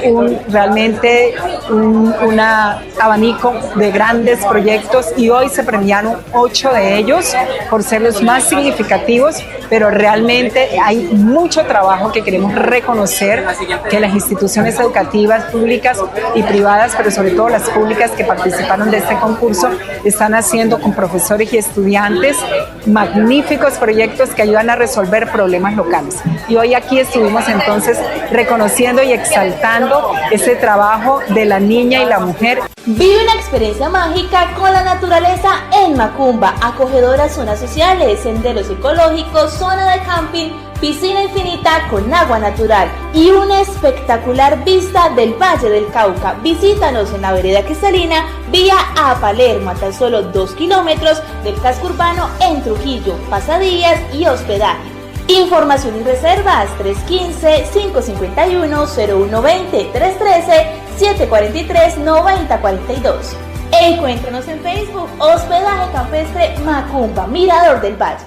realmente un abanico de grandes proyectos y hoy se premiaron 8 de ellos por ser los más significativos, pero realmente hay mucho trabajo que queremos reconocer que las instituciones educativas públicas y privadas, pero sobre todo las públicas que participaron de este concurso, están haciendo con profesores y estudiantes magníficos proyectos que ayudan a resolver problemas locales. Y hoy aquí estuvimos entonces reconociendo y exaltando ese trabajo de la niña y la mujer. Vive una experiencia mágica con la naturaleza en Macumba, acogedoras zonas sociales, senderos ecológicos, zona de camping, piscina infinita con agua natural y una espectacular vista del Valle del Cauca. Visítanos en la vereda Cristalina, vía a Palermo, a tan solo 2 kilómetros del casco urbano en Trujillo, pasadías y hospedaje. Información y reservas 315-551-0120, 313-743-9042. Encuéntranos en Facebook, Hospedaje Campestre Macumba, Mirador del Valle.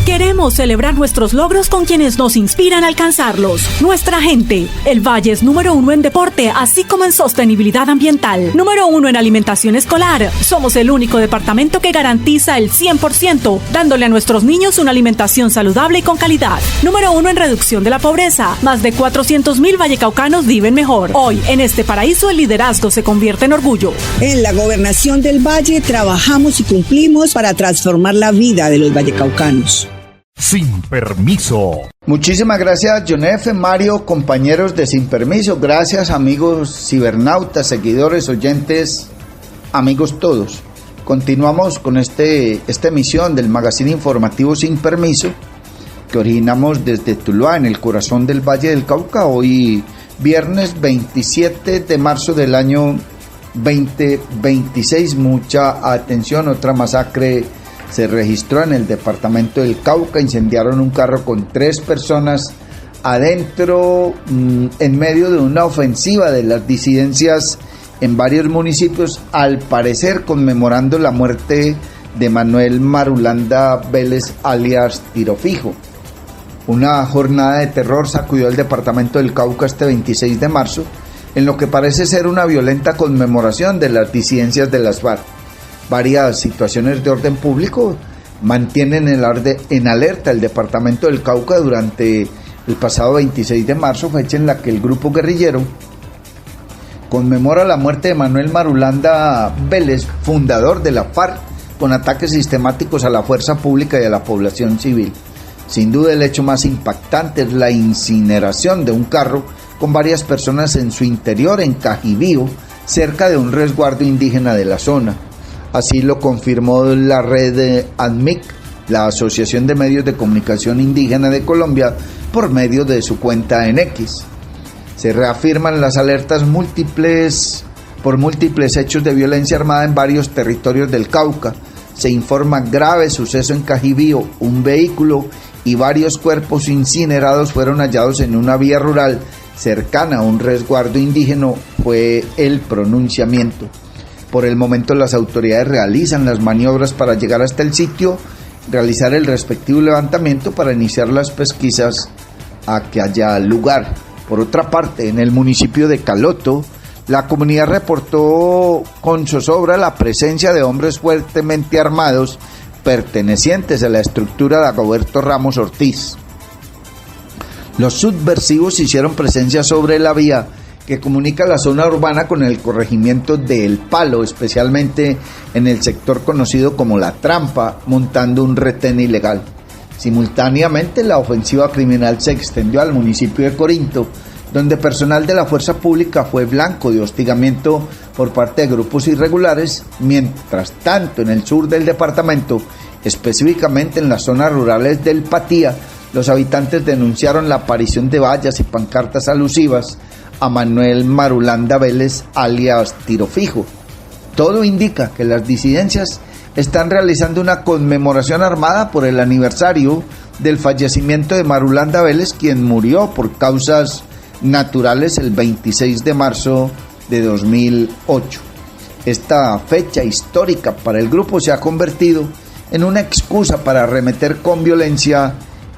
Queremos celebrar nuestros logros con quienes nos inspiran a alcanzarlos. Nuestra gente. El Valle es número 1 en deporte, así como en sostenibilidad ambiental. Número 1 en alimentación escolar. Somos el único departamento que garantiza el 100%, dándole a nuestros niños una alimentación saludable y con calidad. Número 1 en reducción de la pobreza. Más de 400,000 vallecaucanos viven mejor. Hoy, en este paraíso, el liderazgo se convierte en orgullo. En la gobernación del Valle trabajamos y cumplimos para transformar la vida de los vallecaucanos. Sin permiso. Muchísimas gracias, John F., Mario, compañeros de Sin Permiso. Gracias, amigos cibernautas, seguidores, oyentes, amigos todos. Continuamos con esta emisión del magazine informativo Sin Permiso, que originamos desde Tuluá, en el corazón del Valle del Cauca. Hoy, viernes 27 de marzo del año 2026. Mucha atención, otra masacre se registró en el departamento del Cauca. Incendiaron un carro con 3 personas adentro, en medio de una ofensiva de las disidencias en varios municipios, al parecer conmemorando la muerte de Manuel Marulanda Vélez, alias Tiro Fijo. Una jornada de terror sacudió el departamento del Cauca este 26 de marzo, en lo que parece ser una violenta conmemoración de las disidencias de las FARC. Varias situaciones de orden público mantienen en alerta el departamento del Cauca durante el pasado 26 de marzo, fecha en la que el grupo guerrillero conmemora la muerte de Manuel Marulanda Vélez, fundador de la FARC, con ataques sistemáticos a la fuerza pública y a la población civil. Sin duda, el hecho más impactante es la incineración de un carro con varias personas en su interior en Cajibío, cerca de un resguardo indígena de la zona. Así lo confirmó la red ANMIC, la Asociación de Medios de Comunicación Indígena de Colombia, por medio de su cuenta en X. Se reafirman las alertas por múltiples hechos de violencia armada en varios territorios del Cauca. Se informa grave suceso en Cajibío. Un vehículo y varios cuerpos incinerados fueron hallados en una vía rural cercana a un resguardo indígena, fue el pronunciamiento. Por el momento, las autoridades realizan las maniobras para llegar hasta el sitio, realizar el respectivo levantamiento para iniciar las pesquisas a que haya lugar. Por otra parte, en el municipio de Caloto, la comunidad reportó con zozobra la presencia de hombres fuertemente armados pertenecientes a la estructura de Dagoberto Ramos Ortiz. Los subversivos hicieron presencia sobre la vía que comunica la zona urbana con el corregimiento de El Palo, especialmente en el sector conocido como La Trampa, montando un retén ilegal. Simultáneamente, la ofensiva criminal se extendió al municipio de Corinto, donde personal de la fuerza pública fue blanco de hostigamiento por parte de grupos irregulares. Mientras tanto, en el sur del departamento, específicamente en las zonas rurales del Patía, los habitantes denunciaron la aparición de vallas y pancartas alusivas a Manuel Marulanda Vélez, alias Tiro Fijo. Todo indica que las disidencias están realizando una conmemoración armada por el aniversario del fallecimiento de Marulanda Vélez, quien murió por causas naturales el 26 de marzo de 2008. Esta fecha histórica para el grupo se ha convertido en una excusa para arremeter con violencia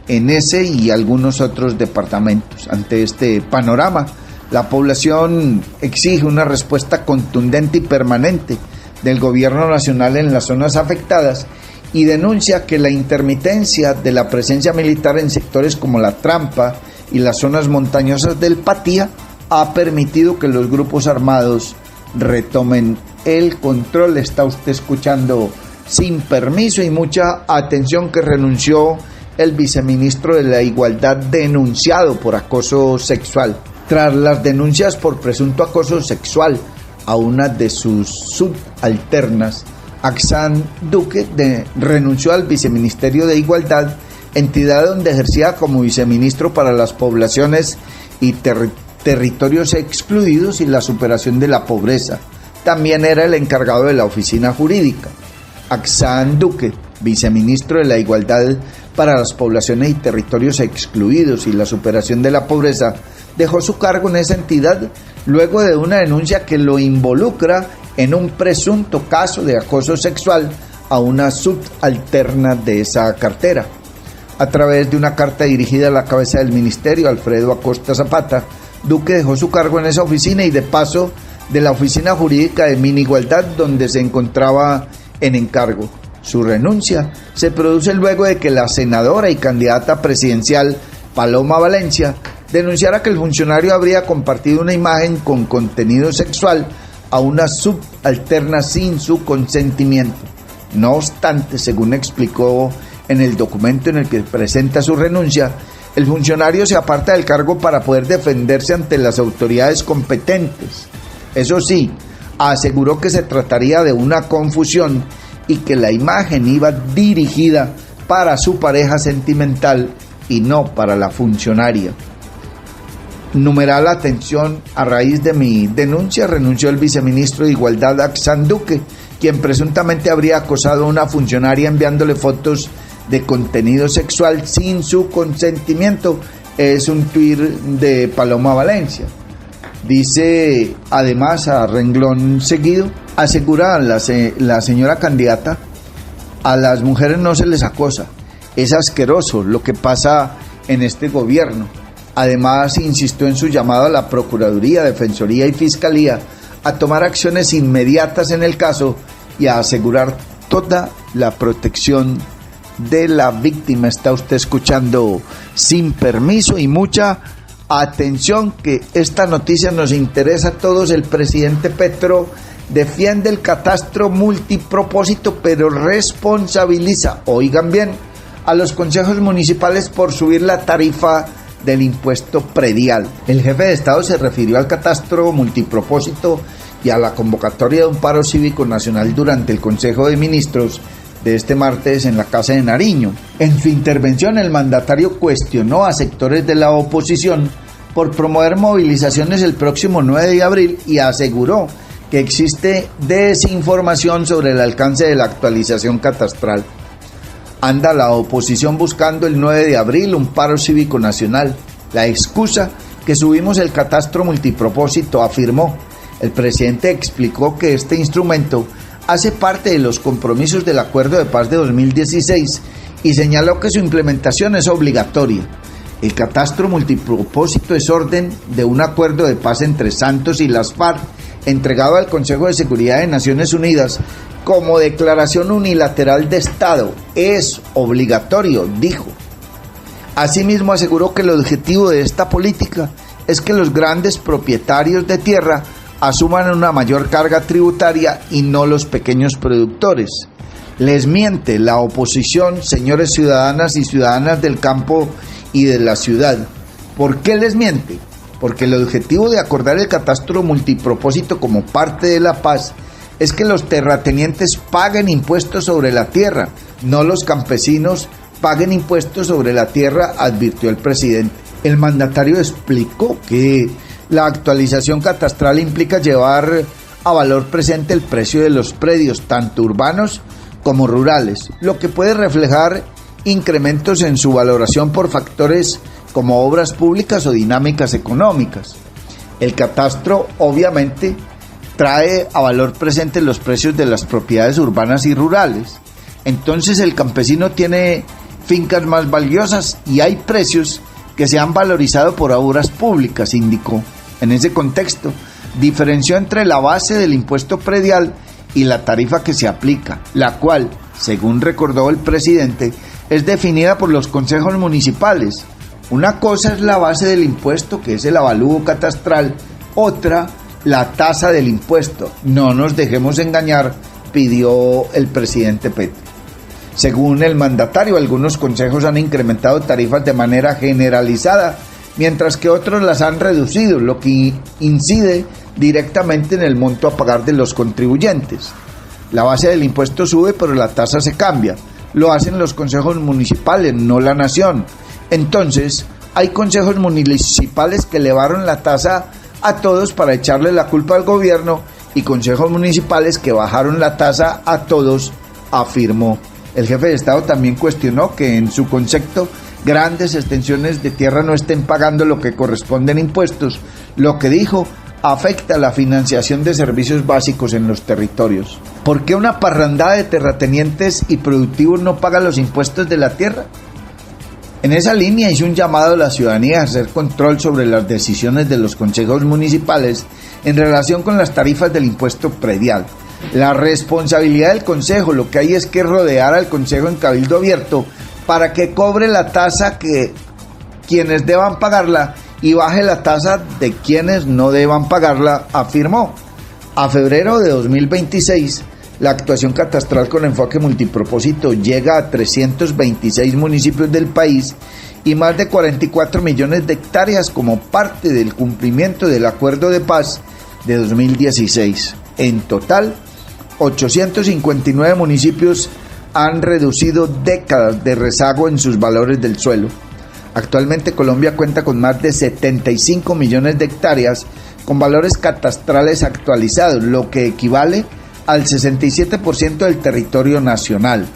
en ese y algunos otros departamentos. Ante este panorama, la población exige una respuesta contundente y permanente del gobierno nacional en las zonas afectadas y denuncia que la intermitencia de la presencia militar en sectores como La Trampa y las zonas montañosas del Patía ha permitido que los grupos armados retomen el control. Está usted escuchando Sin Permiso, y mucha atención que renunció el viceministro de la Igualdad denunciado por acoso sexual. Tras las denuncias por presunto acoso sexual a una de sus subalternas, Axan Duque renunció al Viceministerio de Igualdad, entidad donde ejercía como viceministro para las poblaciones y territorios excluidos y la superación de la pobreza. También era el encargado de la oficina jurídica. Axan Duque, viceministro de la Igualdad para las poblaciones y territorios excluidos y la superación de la pobreza, dejó su cargo en esa entidad luego de una denuncia que lo involucra en un presunto caso de acoso sexual a una subalterna de esa cartera. A través de una carta dirigida a la cabeza del ministerio, Alfredo Acosta Zapata, Duque dejó su cargo en esa oficina y de paso de la oficina jurídica de Minigualdad donde se encontraba en encargo. Su renuncia se produce luego de que la senadora y candidata presidencial Paloma Valencia denunciara que el funcionario habría compartido una imagen con contenido sexual a una subalterna sin su consentimiento. No obstante, según explicó en el documento en el que presenta su renuncia, el funcionario se aparta del cargo para poder defenderse ante las autoridades competentes. Eso sí, aseguró que se trataría de una confusión y que la imagen iba dirigida para su pareja sentimental y no para la funcionaria. Numeral atención, a raíz de mi denuncia renunció el viceministro de Igualdad Axan Duque, quien presuntamente habría acosado a una funcionaria enviándole fotos de contenido sexual sin su consentimiento. Es un tuit de Paloma Valencia. Dice además, a renglón seguido, asegura la señora candidata: a las mujeres no se les acosa, es asqueroso lo que pasa en este gobierno. Además, insistió en su llamado a la Procuraduría, Defensoría y Fiscalía a tomar acciones inmediatas en el caso y a asegurar toda la protección de la víctima. Está usted escuchando Sin Permiso, y mucha atención que esta noticia nos interesa a todos. El presidente Petro defiende el catastro multipropósito, pero responsabiliza, oigan bien, a los consejos municipales por subir la tarifa del impuesto predial. El jefe de Estado se refirió al catastro multipropósito y a la convocatoria de un paro cívico nacional durante el Consejo de Ministros de este martes en la Casa de Nariño. En su intervención, el mandatario cuestionó a sectores de la oposición por promover movilizaciones el próximo 9 de abril y aseguró que existe desinformación sobre el alcance de la actualización catastral. Anda la oposición buscando el 9 de abril un paro cívico nacional. La excusa que subimos el catastro multipropósito, afirmó. El presidente explicó que este instrumento hace parte de los compromisos del Acuerdo de Paz de 2016 y señaló que su implementación es obligatoria. El catastro multipropósito es orden de un acuerdo de paz entre Santos y las FARC, entregado al Consejo de Seguridad de Naciones Unidas como declaración unilateral de Estado. Es obligatorio, dijo. Asimismo, aseguró que el objetivo de esta política es que los grandes propietarios de tierra asuman una mayor carga tributaria y no los pequeños productores. Les miente la oposición, señores ciudadanas y ciudadanas del campo y de la ciudad. ¿Por qué les miente? Porque el objetivo de acordar el catastro multipropósito como parte de la paz es que los terratenientes paguen impuestos sobre la tierra, no los campesinos paguen impuestos sobre la tierra, advirtió el presidente. El mandatario explicó que la actualización catastral implica llevar a valor presente el precio de los predios, tanto urbanos como rurales, lo que puede reflejar incrementos en su valoración por factores como obras públicas o dinámicas económicas. El catastro obviamente trae a valor presente los precios de las propiedades urbanas y rurales. Entonces el campesino tiene fincas más valiosas y hay precios que se han valorizado por obras públicas, indicó. En ese contexto, diferenció entre la base del impuesto predial y la tarifa que se aplica, la cual, según recordó el presidente, es definida por los consejos municipales. Una cosa es la base del impuesto, que es el avalúo catastral, otra, la tasa del impuesto. No nos dejemos engañar, pidió el presidente Petro. Según el mandatario, algunos consejos han incrementado tarifas de manera generalizada, mientras que otros las han reducido, lo que incide directamente en el monto a pagar de los contribuyentes. La base del impuesto sube, pero la tasa se cambia. Lo hacen los consejos municipales, no la nación. Entonces, hay consejos municipales que elevaron la tasa a todos para echarle la culpa al gobierno y consejos municipales que bajaron la tasa a todos, afirmó. El jefe de Estado también cuestionó que en su concepto grandes extensiones de tierra no estén pagando lo que corresponde en impuestos, lo que dijo afecta la financiación de servicios básicos en los territorios. ¿Por qué una parrandada de terratenientes y productivos no paga los impuestos de la tierra? En esa línea hizo un llamado a la ciudadanía a hacer control sobre las decisiones de los consejos municipales en relación con las tarifas del impuesto predial. La responsabilidad del consejo, lo que hay es que rodear al consejo en cabildo abierto para que cobre la tasa que quienes deban pagarla y baje la tasa de quienes no deban pagarla, afirmó. A febrero de 2026, la actuación catastral con enfoque multipropósito llega a 326 municipios del país y más de 44 millones de hectáreas como parte del cumplimiento del Acuerdo de Paz de 2016. En total, 859 municipios han reducido décadas de rezago en sus valores del suelo. Actualmente Colombia cuenta con más de 75 millones de hectáreas con valores catastrales actualizados, lo que equivale al 67% del territorio nacional.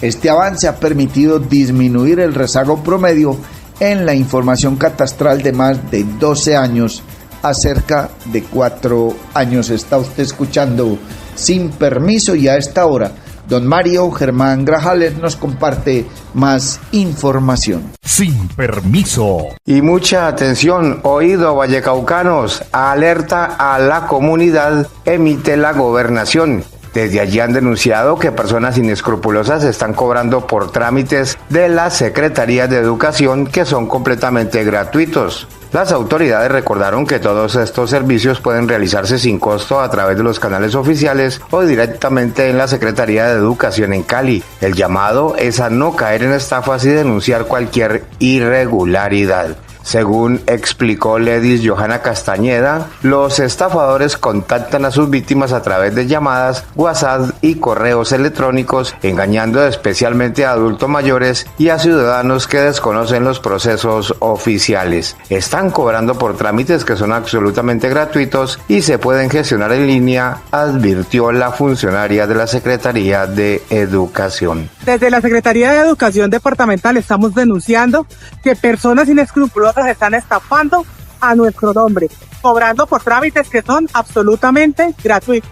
Este avance ha permitido disminuir el rezago promedio en la información catastral de más de 12 años a cerca de 4 años. Está usted escuchando Sin Permiso y a esta hora don Mario Germán Grajales nos comparte más información. Sin Permiso. Y mucha atención, oído vallecaucanos, alerta a la comunidad, emite la gobernación. Desde allí han denunciado que personas inescrupulosas están cobrando por trámites de la Secretaría de Educación que son completamente gratuitos. Las autoridades recordaron que todos estos servicios pueden realizarse sin costo a través de los canales oficiales o directamente en la Secretaría de Educación en Cali. El llamado es a no caer en estafas y denunciar cualquier irregularidad. Según explicó Ledis Johanna Castañeda, los estafadores contactan a sus víctimas a través de llamadas, WhatsApp y correos electrónicos, engañando especialmente a adultos mayores y a ciudadanos que desconocen los procesos oficiales. Están cobrando por trámites que son absolutamente gratuitos y se pueden gestionar en línea, advirtió la funcionaria de la Secretaría de Educación. Desde la Secretaría de Educación Departamental estamos denunciando que personas inescrupulosas están estafando a nuestro nombre, cobrando por trámites que son absolutamente gratuitos.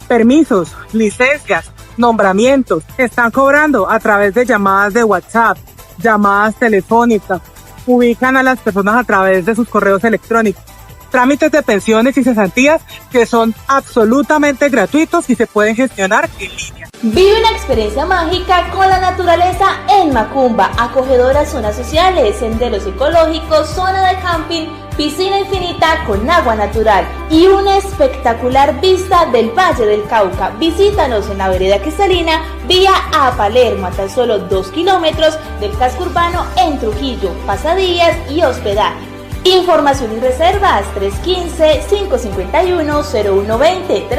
Permisos, licencias, nombramientos, están cobrando a través de llamadas de WhatsApp, llamadas telefónicas, ubican a las personas a través de sus correos electrónicos. Trámites de pensiones y cesantías que son absolutamente gratuitos y se pueden gestionar en línea. Vive una experiencia mágica con la naturaleza en Macumba, acogedoras zonas sociales, senderos ecológicos, zona de camping, piscina infinita con agua natural y una espectacular vista del Valle del Cauca. Visítanos en la vereda Cristalina, vía a Palermo, a tan solo 2 kilómetros del casco urbano en Trujillo, pasadías y hospedaje. Información y reservas 315-551-0120,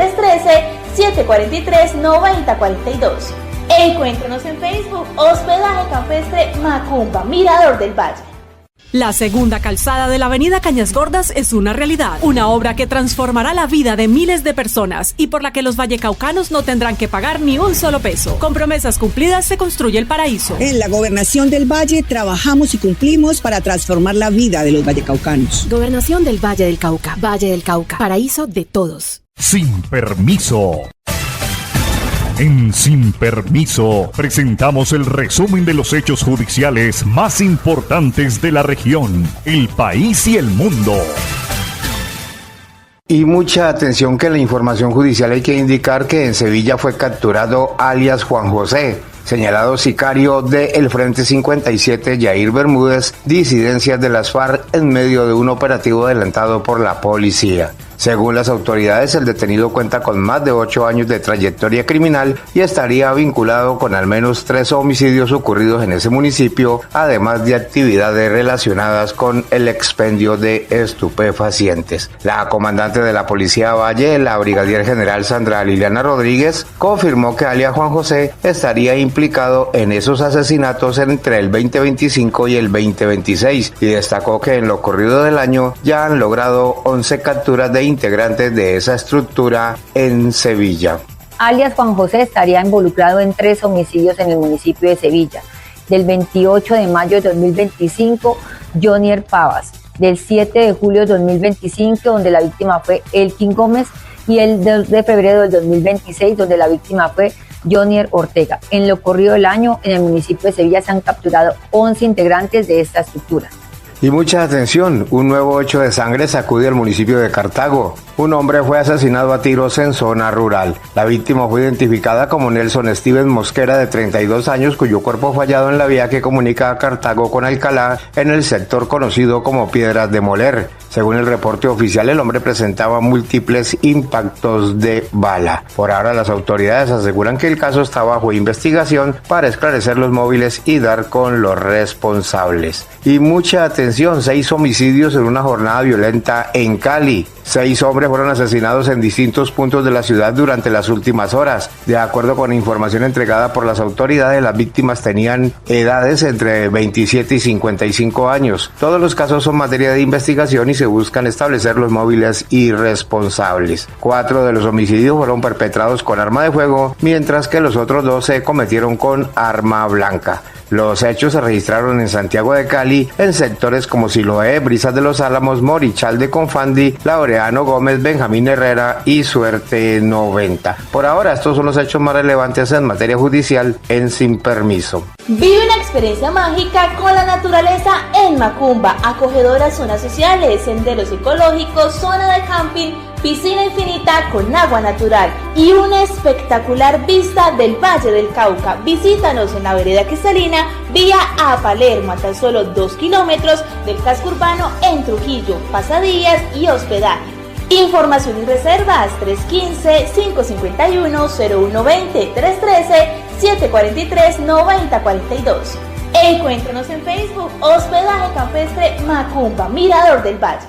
313-743-9042. Encuéntranos en Facebook, Hospedaje Campestre Macumba, Mirador del Valle. La segunda calzada de la avenida Cañas Gordas es una realidad, una obra que transformará la vida de miles de personas y por la que los vallecaucanos no tendrán que pagar ni un solo peso. Con promesas cumplidas se construye el paraíso. En la Gobernación del Valle trabajamos y cumplimos para transformar la vida de los vallecaucanos. Gobernación del Valle del Cauca. Valle del Cauca. Paraíso de todos. Sin Permiso. En Sin Permiso presentamos el resumen de los hechos judiciales más importantes de la región, el país y el mundo. Y mucha atención que en la información judicial hay que indicar que en Sevilla fue capturado alias Juan José, señalado sicario del Frente 57 Yair Bermúdez, disidencias de las FARC en medio de un operativo adelantado por la policía. Según las autoridades, el detenido cuenta con más de 8 años de trayectoria criminal y estaría vinculado con al menos 3 homicidios ocurridos en ese municipio, además de actividades relacionadas con el expendio de estupefacientes. La comandante de la Policía Valle, la brigadier general Sandra Liliana Rodríguez, confirmó que alias Juan José estaría implicado en esos asesinatos entre el 2025 y el 2026 y destacó que en lo corrido del año ya han logrado 11 capturas de integrantes de esa estructura en Sevilla. Alias Juan José estaría involucrado en 3 homicidios en el municipio de Sevilla. Del 28 de mayo de 2025, Jonier Pavas. Del 7 de julio de 2025, donde la víctima fue Elkin Gómez. Y el 2 de febrero del 2026, donde la víctima fue Jonier Ortega. En lo corrido del año, en el municipio de Sevilla se han capturado 11 integrantes de esta estructura. Y mucha atención, un nuevo hecho de sangre sacude al municipio de Cartago. Un hombre fue asesinado a tiros en zona rural. La víctima fue identificada como Nelson Steven Mosquera, de 32 años, cuyo cuerpo fue hallado en la vía que comunica a Cartago con Alcalá, en el sector conocido como Piedras de Moler. Según el reporte oficial, el hombre presentaba múltiples impactos de bala. Por ahora, las autoridades aseguran que el caso está bajo investigación para esclarecer los móviles y dar con los responsables. Y mucha atención, 6 homicidios en una jornada violenta en Cali. 6 hombres fueron asesinados en distintos puntos de la ciudad durante las últimas horas. De acuerdo con información entregada por las autoridades, las víctimas tenían edades entre 27 y 55 años. Todos los casos son materia de investigación y se buscan establecer los móviles y responsables. 4 de los homicidios fueron perpetrados con arma de fuego, mientras que los otros 2 se cometieron con arma blanca. Los hechos se registraron en Santiago de Cali, en sectores como Siloé, Brisas de los Álamos, Morichal de Confandi, Laureano Gómez, Benjamín Herrera y Suerte 90. Por ahora, estos son los hechos más relevantes en materia judicial en Sin Permiso. Vive una experiencia mágica con la naturaleza en Macumba. Acogedoras zonas sociales, senderos ecológicos, zona de camping, piscina infinita con agua natural y una espectacular vista del Valle del Cauca. Visítanos en la vereda Cristalina, vía a Palermo, a tan solo 2 kilómetros del casco urbano en Trujillo, pasadías y hospedaje. Información y reservas 315-551-0120, 313-743-9042. Encuéntranos en Facebook, Hospedaje Campestre Macumba, Mirador del Valle.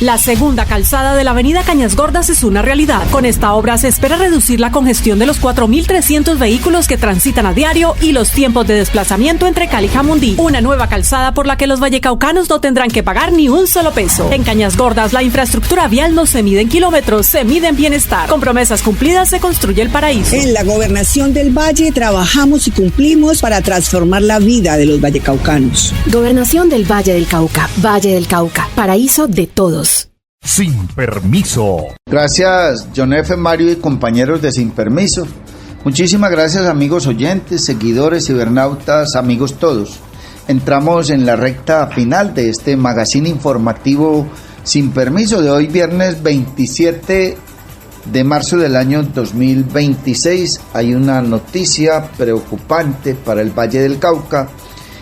La segunda calzada de la avenida Cañas Gordas es una realidad. Con esta obra se espera reducir la congestión de los 4.300 vehículos que transitan a diario y los tiempos de desplazamiento entre Cali y Jamundí. Una nueva calzada por la que los vallecaucanos no tendrán que pagar ni un solo peso. En Cañas Gordas, la infraestructura vial no se mide en kilómetros, se mide en bienestar. Con promesas cumplidas se construye el paraíso. En la Gobernación del Valle trabajamos y cumplimos para transformar la vida de los vallecaucanos. Gobernación del Valle del Cauca. Valle del Cauca. Paraíso de todos. Sin Permiso. Gracias, John F. Mario y compañeros de Sin Permiso. Muchísimas gracias, amigos oyentes, seguidores, cibernautas, amigos todos. Entramos en la recta final de este magazine informativo Sin Permiso de hoy, viernes 27 de marzo del año 2026. Hay una noticia preocupante para el Valle del Cauca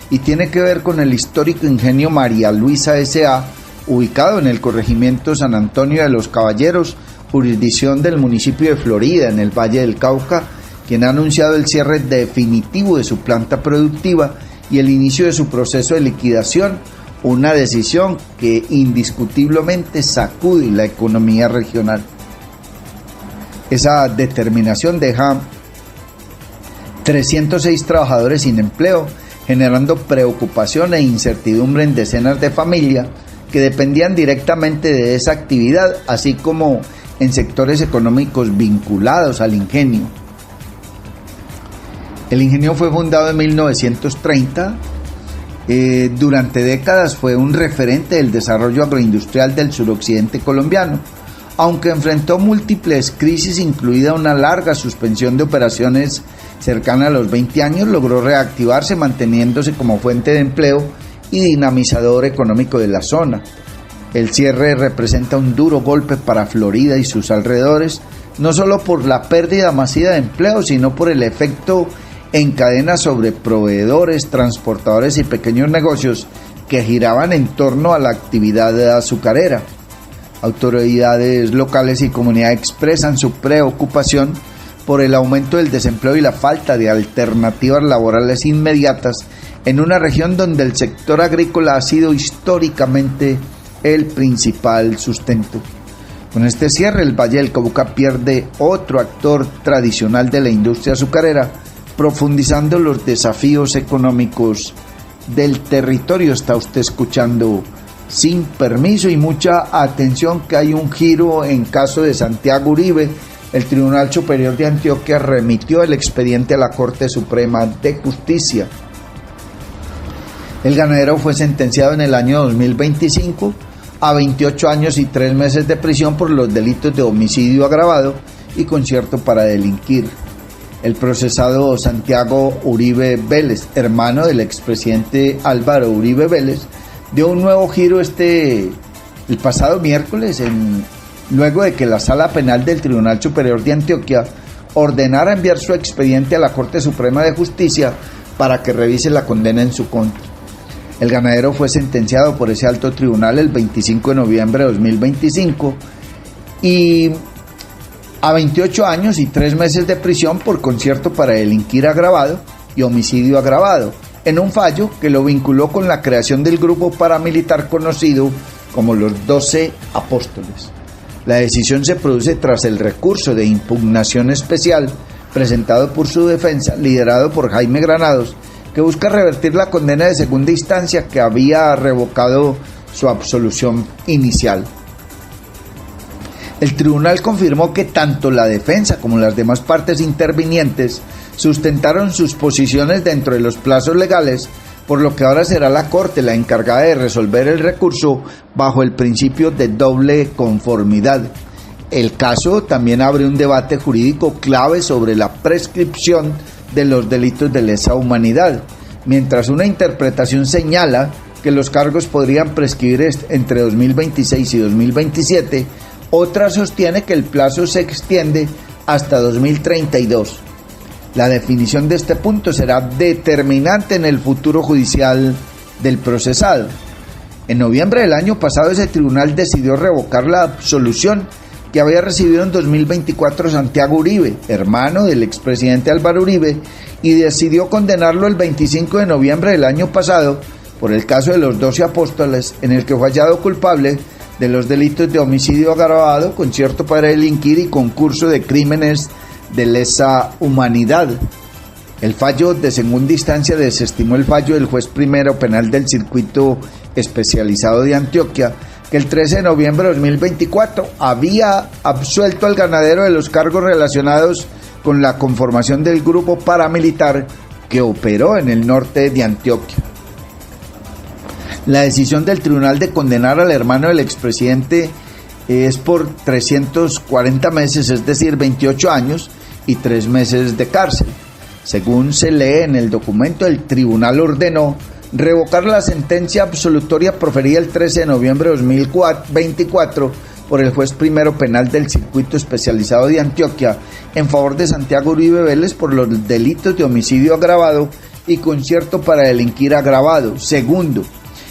y tiene que ver con el histórico ingenio María Luisa S.A., ubicado en el corregimiento San Antonio de los Caballeros, jurisdicción del municipio de Florida, en el Valle del Cauca, quien ha anunciado el cierre definitivo de su planta productiva y el inicio de su proceso de liquidación, una decisión que indiscutiblemente sacude la economía regional. Esa determinación deja 306 trabajadores sin empleo, generando preocupación e incertidumbre en decenas de familias que dependían directamente de esa actividad, así como en sectores económicos vinculados al ingenio. El ingenio fue fundado en 1930. Durante décadas fue un referente del desarrollo agroindustrial del suroccidente colombiano, aunque enfrentó múltiples crisis, incluida una larga suspensión de operaciones cercana a los 20 años, logró reactivarse manteniéndose como fuente de empleo y dinamizador económico de la zona. El cierre representa un duro golpe para Florida y sus alrededores, no solo por la pérdida masiva de empleo, sino por el efecto en cadena sobre proveedores, transportadores y pequeños negocios que giraban en torno a la actividad azucarera. Autoridades locales y comunidad expresan su preocupación por el aumento del desempleo y la falta de alternativas laborales inmediatas en una región donde el sector agrícola ha sido históricamente el principal sustento. Con este cierre, el Valle del Cauca pierde otro actor tradicional de la industria azucarera, profundizando los desafíos económicos del territorio. Está usted escuchando Sin Permiso, y mucha atención que hay un giro en caso de Santiago Uribe. El Tribunal Superior de Antioquia remitió el expediente a la Corte Suprema de Justicia. El ganadero fue sentenciado en el año 2025 a 28 años y 3 meses de prisión por los delitos de homicidio agravado y concierto para delinquir. El procesado Santiago Uribe Vélez, hermano del expresidente Álvaro Uribe Vélez, dio un nuevo giro el pasado miércoles luego de que la Sala Penal del Tribunal Superior de Antioquia ordenara enviar su expediente a la Corte Suprema de Justicia para que revise la condena en su contra. El ganadero fue sentenciado por ese alto tribunal el 25 de noviembre de 2025 y a 28 años y 3 meses de prisión por concierto para delinquir agravado y homicidio agravado, en un fallo que lo vinculó con la creación del grupo paramilitar conocido como los 12 Apóstoles. La decisión se produce tras el recurso de impugnación especial presentado por su defensa, liderado por Jaime Granados, que busca revertir la condena de segunda instancia que había revocado su absolución inicial. El tribunal confirmó que tanto la defensa como las demás partes intervinientes sustentaron sus posiciones dentro de los plazos legales, por lo que ahora será la Corte la encargada de resolver el recurso bajo el principio de doble conformidad. El caso también abre un debate jurídico clave sobre la prescripción de los delitos de lesa humanidad, mientras una interpretación señala que los cargos podrían prescribir entre 2026 y 2027, otra sostiene que el plazo se extiende hasta 2032. La definición de este punto será determinante en el futuro judicial del procesado. En noviembre del año pasado, ese tribunal decidió revocar la absolución que había recibido en 2024 Santiago Uribe, hermano del expresidente Álvaro Uribe, y decidió condenarlo el 25 de noviembre del año pasado por el caso de los 12 Apóstoles, en el que fue hallado culpable de los delitos de homicidio agravado, concierto para delinquir y concurso de crímenes de lesa humanidad. El fallo de segunda instancia desestimó el fallo del juez primero penal del Circuito Especializado de Antioquia, que el 13 de noviembre de 2024 había absuelto al ganadero de los cargos relacionados con la conformación del grupo paramilitar que operó en el norte de Antioquia. La decisión del tribunal de condenar al hermano del expresidente es por 340 meses, es decir, 28 años y 3 meses de cárcel. Según se lee en el documento, el tribunal ordenó revocar la sentencia absolutoria proferida el 13 de noviembre de 2024 por el juez primero penal del Circuito Especializado de Antioquia en favor de Santiago Uribe Vélez por los delitos de homicidio agravado y concierto para delinquir agravado. Segundo,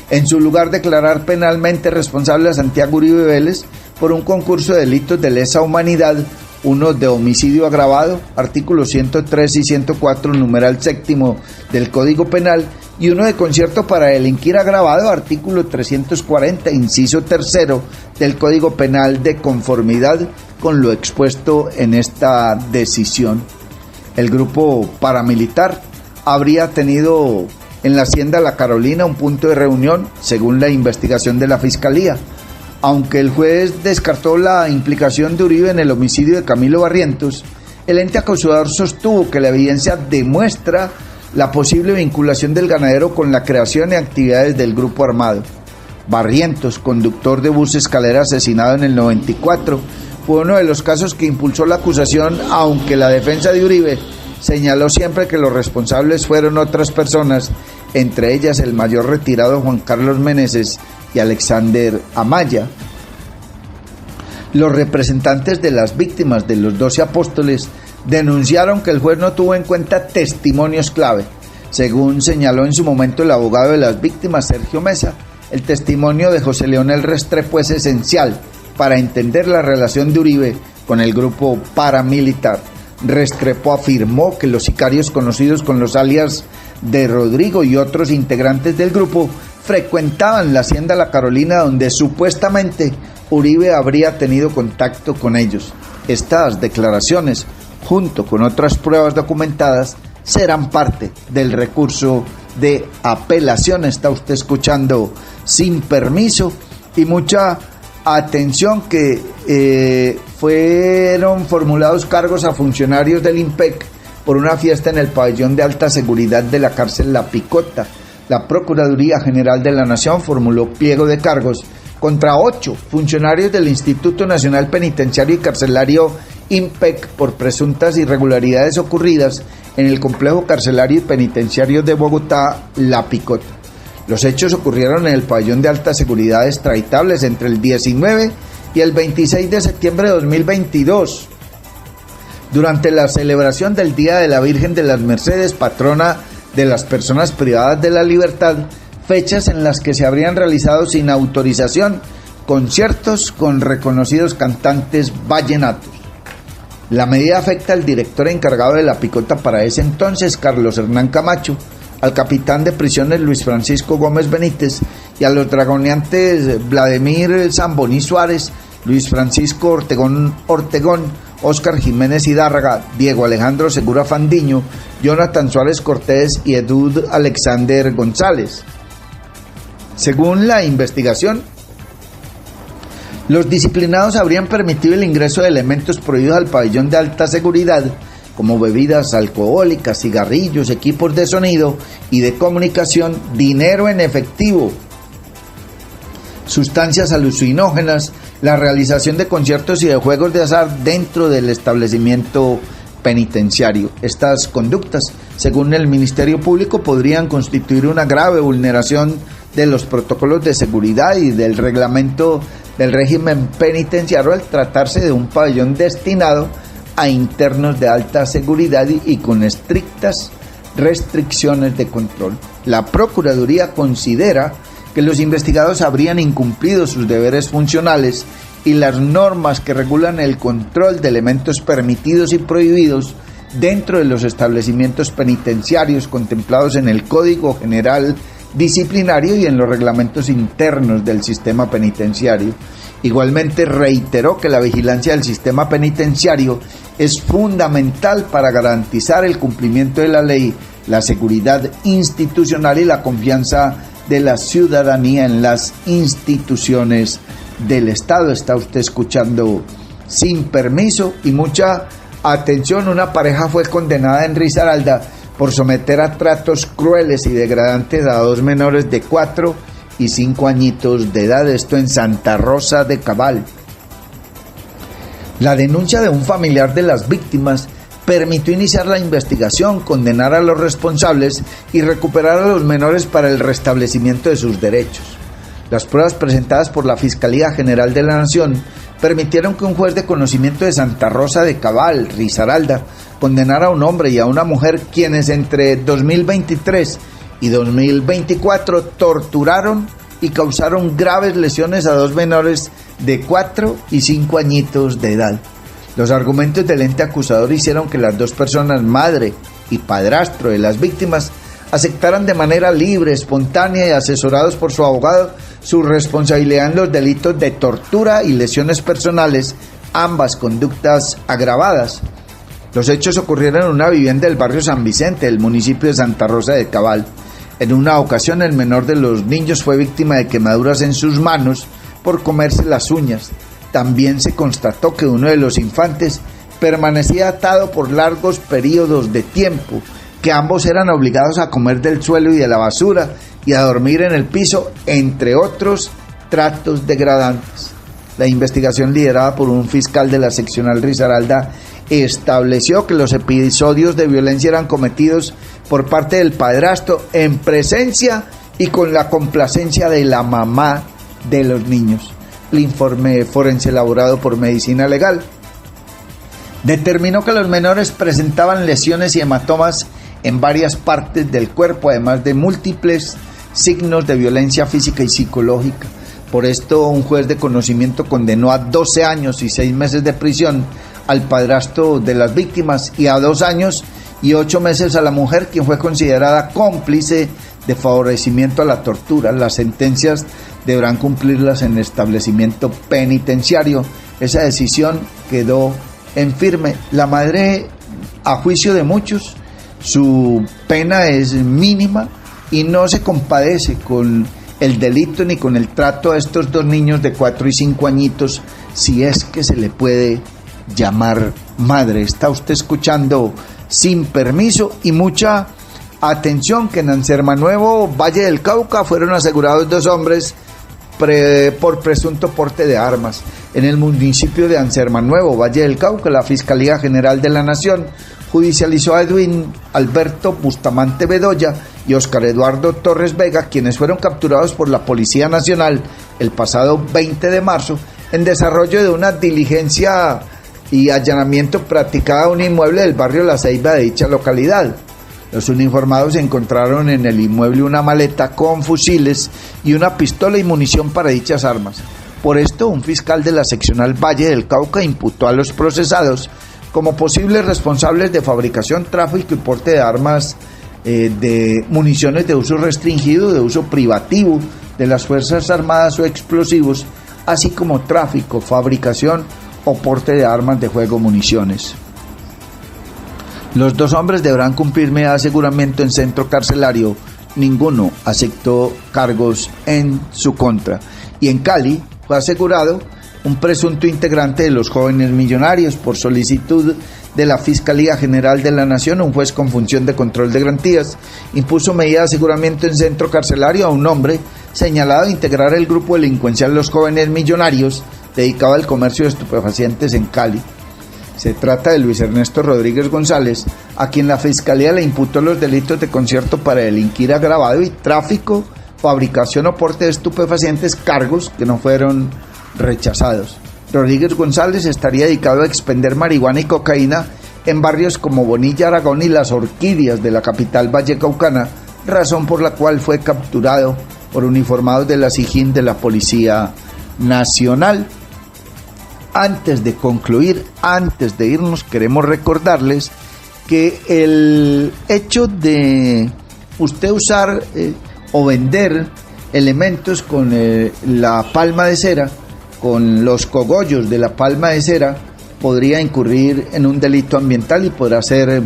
en su lugar declarar penalmente responsable a Santiago Uribe Vélez por un concurso de delitos de lesa humanidad, uno de homicidio agravado, artículos 103 y 104, numeral séptimo del Código Penal, y uno de concierto para delinquir agravado, artículo 340, inciso tercero del Código Penal, de conformidad con lo expuesto en esta decisión. El grupo paramilitar habría tenido en la Hacienda La Carolina un punto de reunión, según la investigación de la Fiscalía. Aunque el juez descartó la implicación de Uribe en el homicidio de Camilo Barrientos, el ente acusador sostuvo que la evidencia demuestra la posible vinculación del ganadero con la creación y actividades del grupo armado. Barrientos, conductor de bus escalera asesinado en el 94, fue uno de los casos que impulsó la acusación, aunque la defensa de Uribe señaló siempre que los responsables fueron otras personas, entre ellas el mayor retirado Juan Carlos Meneses y Alexander Amaya. Los representantes de las víctimas de los 12 Apóstoles denunciaron que el juez no tuvo en cuenta testimonios clave. Según señaló en su momento el abogado de las víctimas, Sergio Mesa, el testimonio de José Leonel Restrepo es esencial para entender la relación de Uribe con el grupo paramilitar. Restrepo afirmó que los sicarios conocidos con los alias de Rodrigo y otros integrantes del grupo frecuentaban la Hacienda La Carolina, donde supuestamente Uribe habría tenido contacto con ellos. Estas declaraciones, junto con otras pruebas documentadas, serán parte del recurso de apelación. Está usted escuchando Sin Permiso, y mucha atención que fueron formulados cargos a funcionarios del IMPEC por una fiesta en el pabellón de alta seguridad de la cárcel La Picota. La Procuraduría General de la Nación formuló pliego de cargos contra 8 funcionarios del Instituto Nacional Penitenciario y Carcelario IMPEC por presuntas irregularidades ocurridas en el complejo carcelario y penitenciario de Bogotá, La Picota. Los hechos ocurrieron en el pabellón de alta seguridad extraditables entre el 19 y el 26 de septiembre de 2022, durante la celebración del Día de la Virgen de las Mercedes, patrona de las personas privadas de la libertad, fechas en las que se habrían realizado sin autorización conciertos con reconocidos cantantes vallenatos. La medida afecta al director encargado de La Picota para ese entonces, Carlos Hernán Camacho, al capitán de prisiones Luis Francisco Gómez Benítez y a los dragoneantes Vladimir Zamboní Suárez, Luis Francisco Ortegón, Óscar Jiménez Hidárraga, Diego Alejandro Segura Fandiño, Jonathan Suárez Cortés y Edud Alexander González. Según la investigación, los disciplinados habrían permitido el ingreso de elementos prohibidos al pabellón de alta seguridad, como bebidas alcohólicas, cigarrillos, equipos de sonido y de comunicación, dinero en efectivo, sustancias alucinógenas, la realización de conciertos y de juegos de azar dentro del establecimiento penitenciario. Estas conductas, según el Ministerio Público, podrían constituir una grave vulneración de los protocolos de seguridad y del reglamento del régimen penitenciario al tratarse de un pabellón destinado a internos de alta seguridad y con estrictas restricciones de control. La Procuraduría considera que los investigados habrían incumplido sus deberes funcionales y las normas que regulan el control de elementos permitidos y prohibidos dentro de los establecimientos penitenciarios contemplados en el Código General Disciplinario y en los reglamentos internos del sistema penitenciario. Igualmente reiteró que la vigilancia del sistema penitenciario es fundamental para garantizar el cumplimiento de la ley, la seguridad institucional y la confianza de la ciudadanía en las instituciones del Estado. Está usted escuchando Sin Permiso y mucha atención. Una pareja fue condenada en Risaralda por someter a tratos crueles y degradantes a dos menores de 4 y 5 añitos de edad, esto en Santa Rosa de Cabal. La denuncia de un familiar de las víctimas permitió iniciar la investigación, condenar a los responsables y recuperar a los menores para el restablecimiento de sus derechos. Las pruebas presentadas por la Fiscalía General de la Nación permitieron que un juez de conocimiento de Santa Rosa de Cabal, Risaralda, condenara a un hombre y a una mujer quienes entre 2023 y 2024 torturaron y causaron graves lesiones a dos menores de 4 y 5 añitos de edad. Los argumentos del ente acusador hicieron que las dos personas, madre y padrastro de las víctimas, aceptaran de manera libre, espontánea y asesorados por su abogado su responsabilidad en los delitos de tortura y lesiones personales, ambas conductas agravadas. Los hechos ocurrieron en una vivienda del barrio San Vicente, del municipio de Santa Rosa de Cabal. En una ocasión, el menor de los niños fue víctima de quemaduras en sus manos por comerse las uñas. También se constató que uno de los infantes permanecía atado por largos periodos de tiempo, que ambos eran obligados a comer del suelo y de la basura y a dormir en el piso, entre otros tratos degradantes. La investigación, liderada por un fiscal de la seccional Risaralda, estableció que los episodios de violencia eran cometidos por parte del padrastro en presencia y con la complacencia de la mamá de los niños. El informe forense elaborado por Medicina Legal determinó que los menores presentaban lesiones y hematomas en varias partes del cuerpo, además de múltiples signos de violencia física y psicológica. Por esto, un juez de conocimiento condenó a 12 años y 6 meses de prisión al padrastro de las víctimas y a 2 años y 8 meses a la mujer, quien fue considerada cómplice de favorecimiento a la tortura. Las sentencias deberán cumplirlas en el establecimiento penitenciario. Esa decisión quedó en firme. La madre, a juicio de muchos, su pena es mínima y no se compadece con el delito ni con el trato a estos dos niños de 4 y 5 añitos, si es que se le puede llamar madre. Está usted escuchando Sin Permiso y mucha atención, que en Ansermanuevo, Valle del Cauca, fueron asegurados 2 hombres por presunto porte de armas. En el municipio de Anserma Nuevo, Valle del Cauca, la Fiscalía General de la Nación judicializó a Edwin Alberto Bustamante Bedoya y Oscar Eduardo Torres Vega, quienes fueron capturados por la Policía Nacional el pasado 20 de marzo en desarrollo de una diligencia y allanamiento practicada a un inmueble del barrio La Ceiba de dicha localidad. Los uniformados encontraron en el inmueble una maleta con fusiles y una pistola y munición para dichas armas. Por esto, un fiscal de la seccional Valle del Cauca imputó a los procesados como posibles responsables de fabricación, tráfico y porte de armas de municiones de uso restringido, de uso privativo de las Fuerzas Armadas o explosivos, así como tráfico, fabricación o porte de armas de fuego, municiones. Los 2 hombres deberán cumplir medida de aseguramiento en centro carcelario. Ninguno aceptó cargos en su contra. Y en Cali fue asegurado un presunto integrante de los Jóvenes Millonarios. Por solicitud de la Fiscalía General de la Nación, un juez con función de control de garantías impuso medida de aseguramiento en centro carcelario a un hombre señalado de integrar el grupo delincuencial Los Jóvenes Millonarios, dedicado al comercio de estupefacientes en Cali. Se trata de Luis Ernesto Rodríguez González, a quien la Fiscalía le imputó los delitos de concierto para delinquir agravado y tráfico, fabricación o porte de estupefacientes, cargos que no fueron rechazados. Rodríguez González estaría dedicado a expender marihuana y cocaína en barrios como Bonilla, Aragón y Las Orquídeas de la capital vallecaucana, razón por la cual fue capturado por uniformados de la SIJIN de la Policía Nacional. Antes de concluir, antes de irnos, queremos recordarles que el hecho de usted usar o vender elementos con la palma de cera, con los cogollos de la palma de cera, podría incurrir en un delito ambiental y podrá ser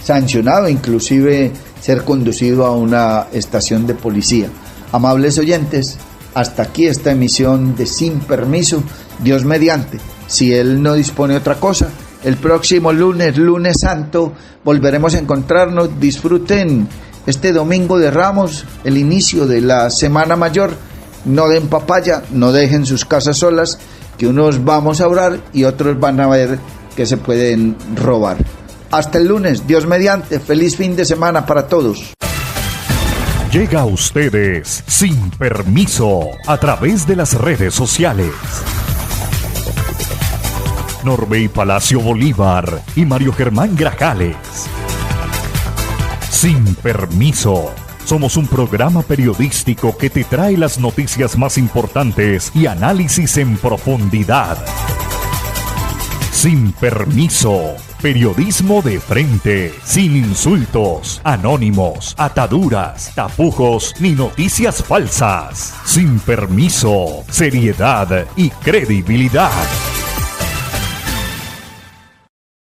sancionado, inclusive ser conducido a una estación de policía. Amables oyentes, hasta aquí esta emisión de Sin Permiso, Dios mediante. Si Él no dispone otra cosa, el próximo lunes santo, volveremos a encontrarnos. Disfruten este domingo de Ramos, el inicio de la Semana Mayor. No den papaya, no dejen sus casas solas, que unos vamos a orar y otros van a ver que se pueden robar. Hasta el lunes, Dios mediante. Feliz fin de semana para todos. Llega a ustedes Sin Permiso a través de las redes sociales. Norbey Palacio Bolívar y Mario Germán Grajales. Sin Permiso. Somos un programa periodístico que te trae las noticias más importantes y análisis en profundidad. Sin Permiso. Periodismo de frente, sin insultos, anónimos, ataduras, tapujos ni noticias falsas. Sin Permiso, seriedad y credibilidad.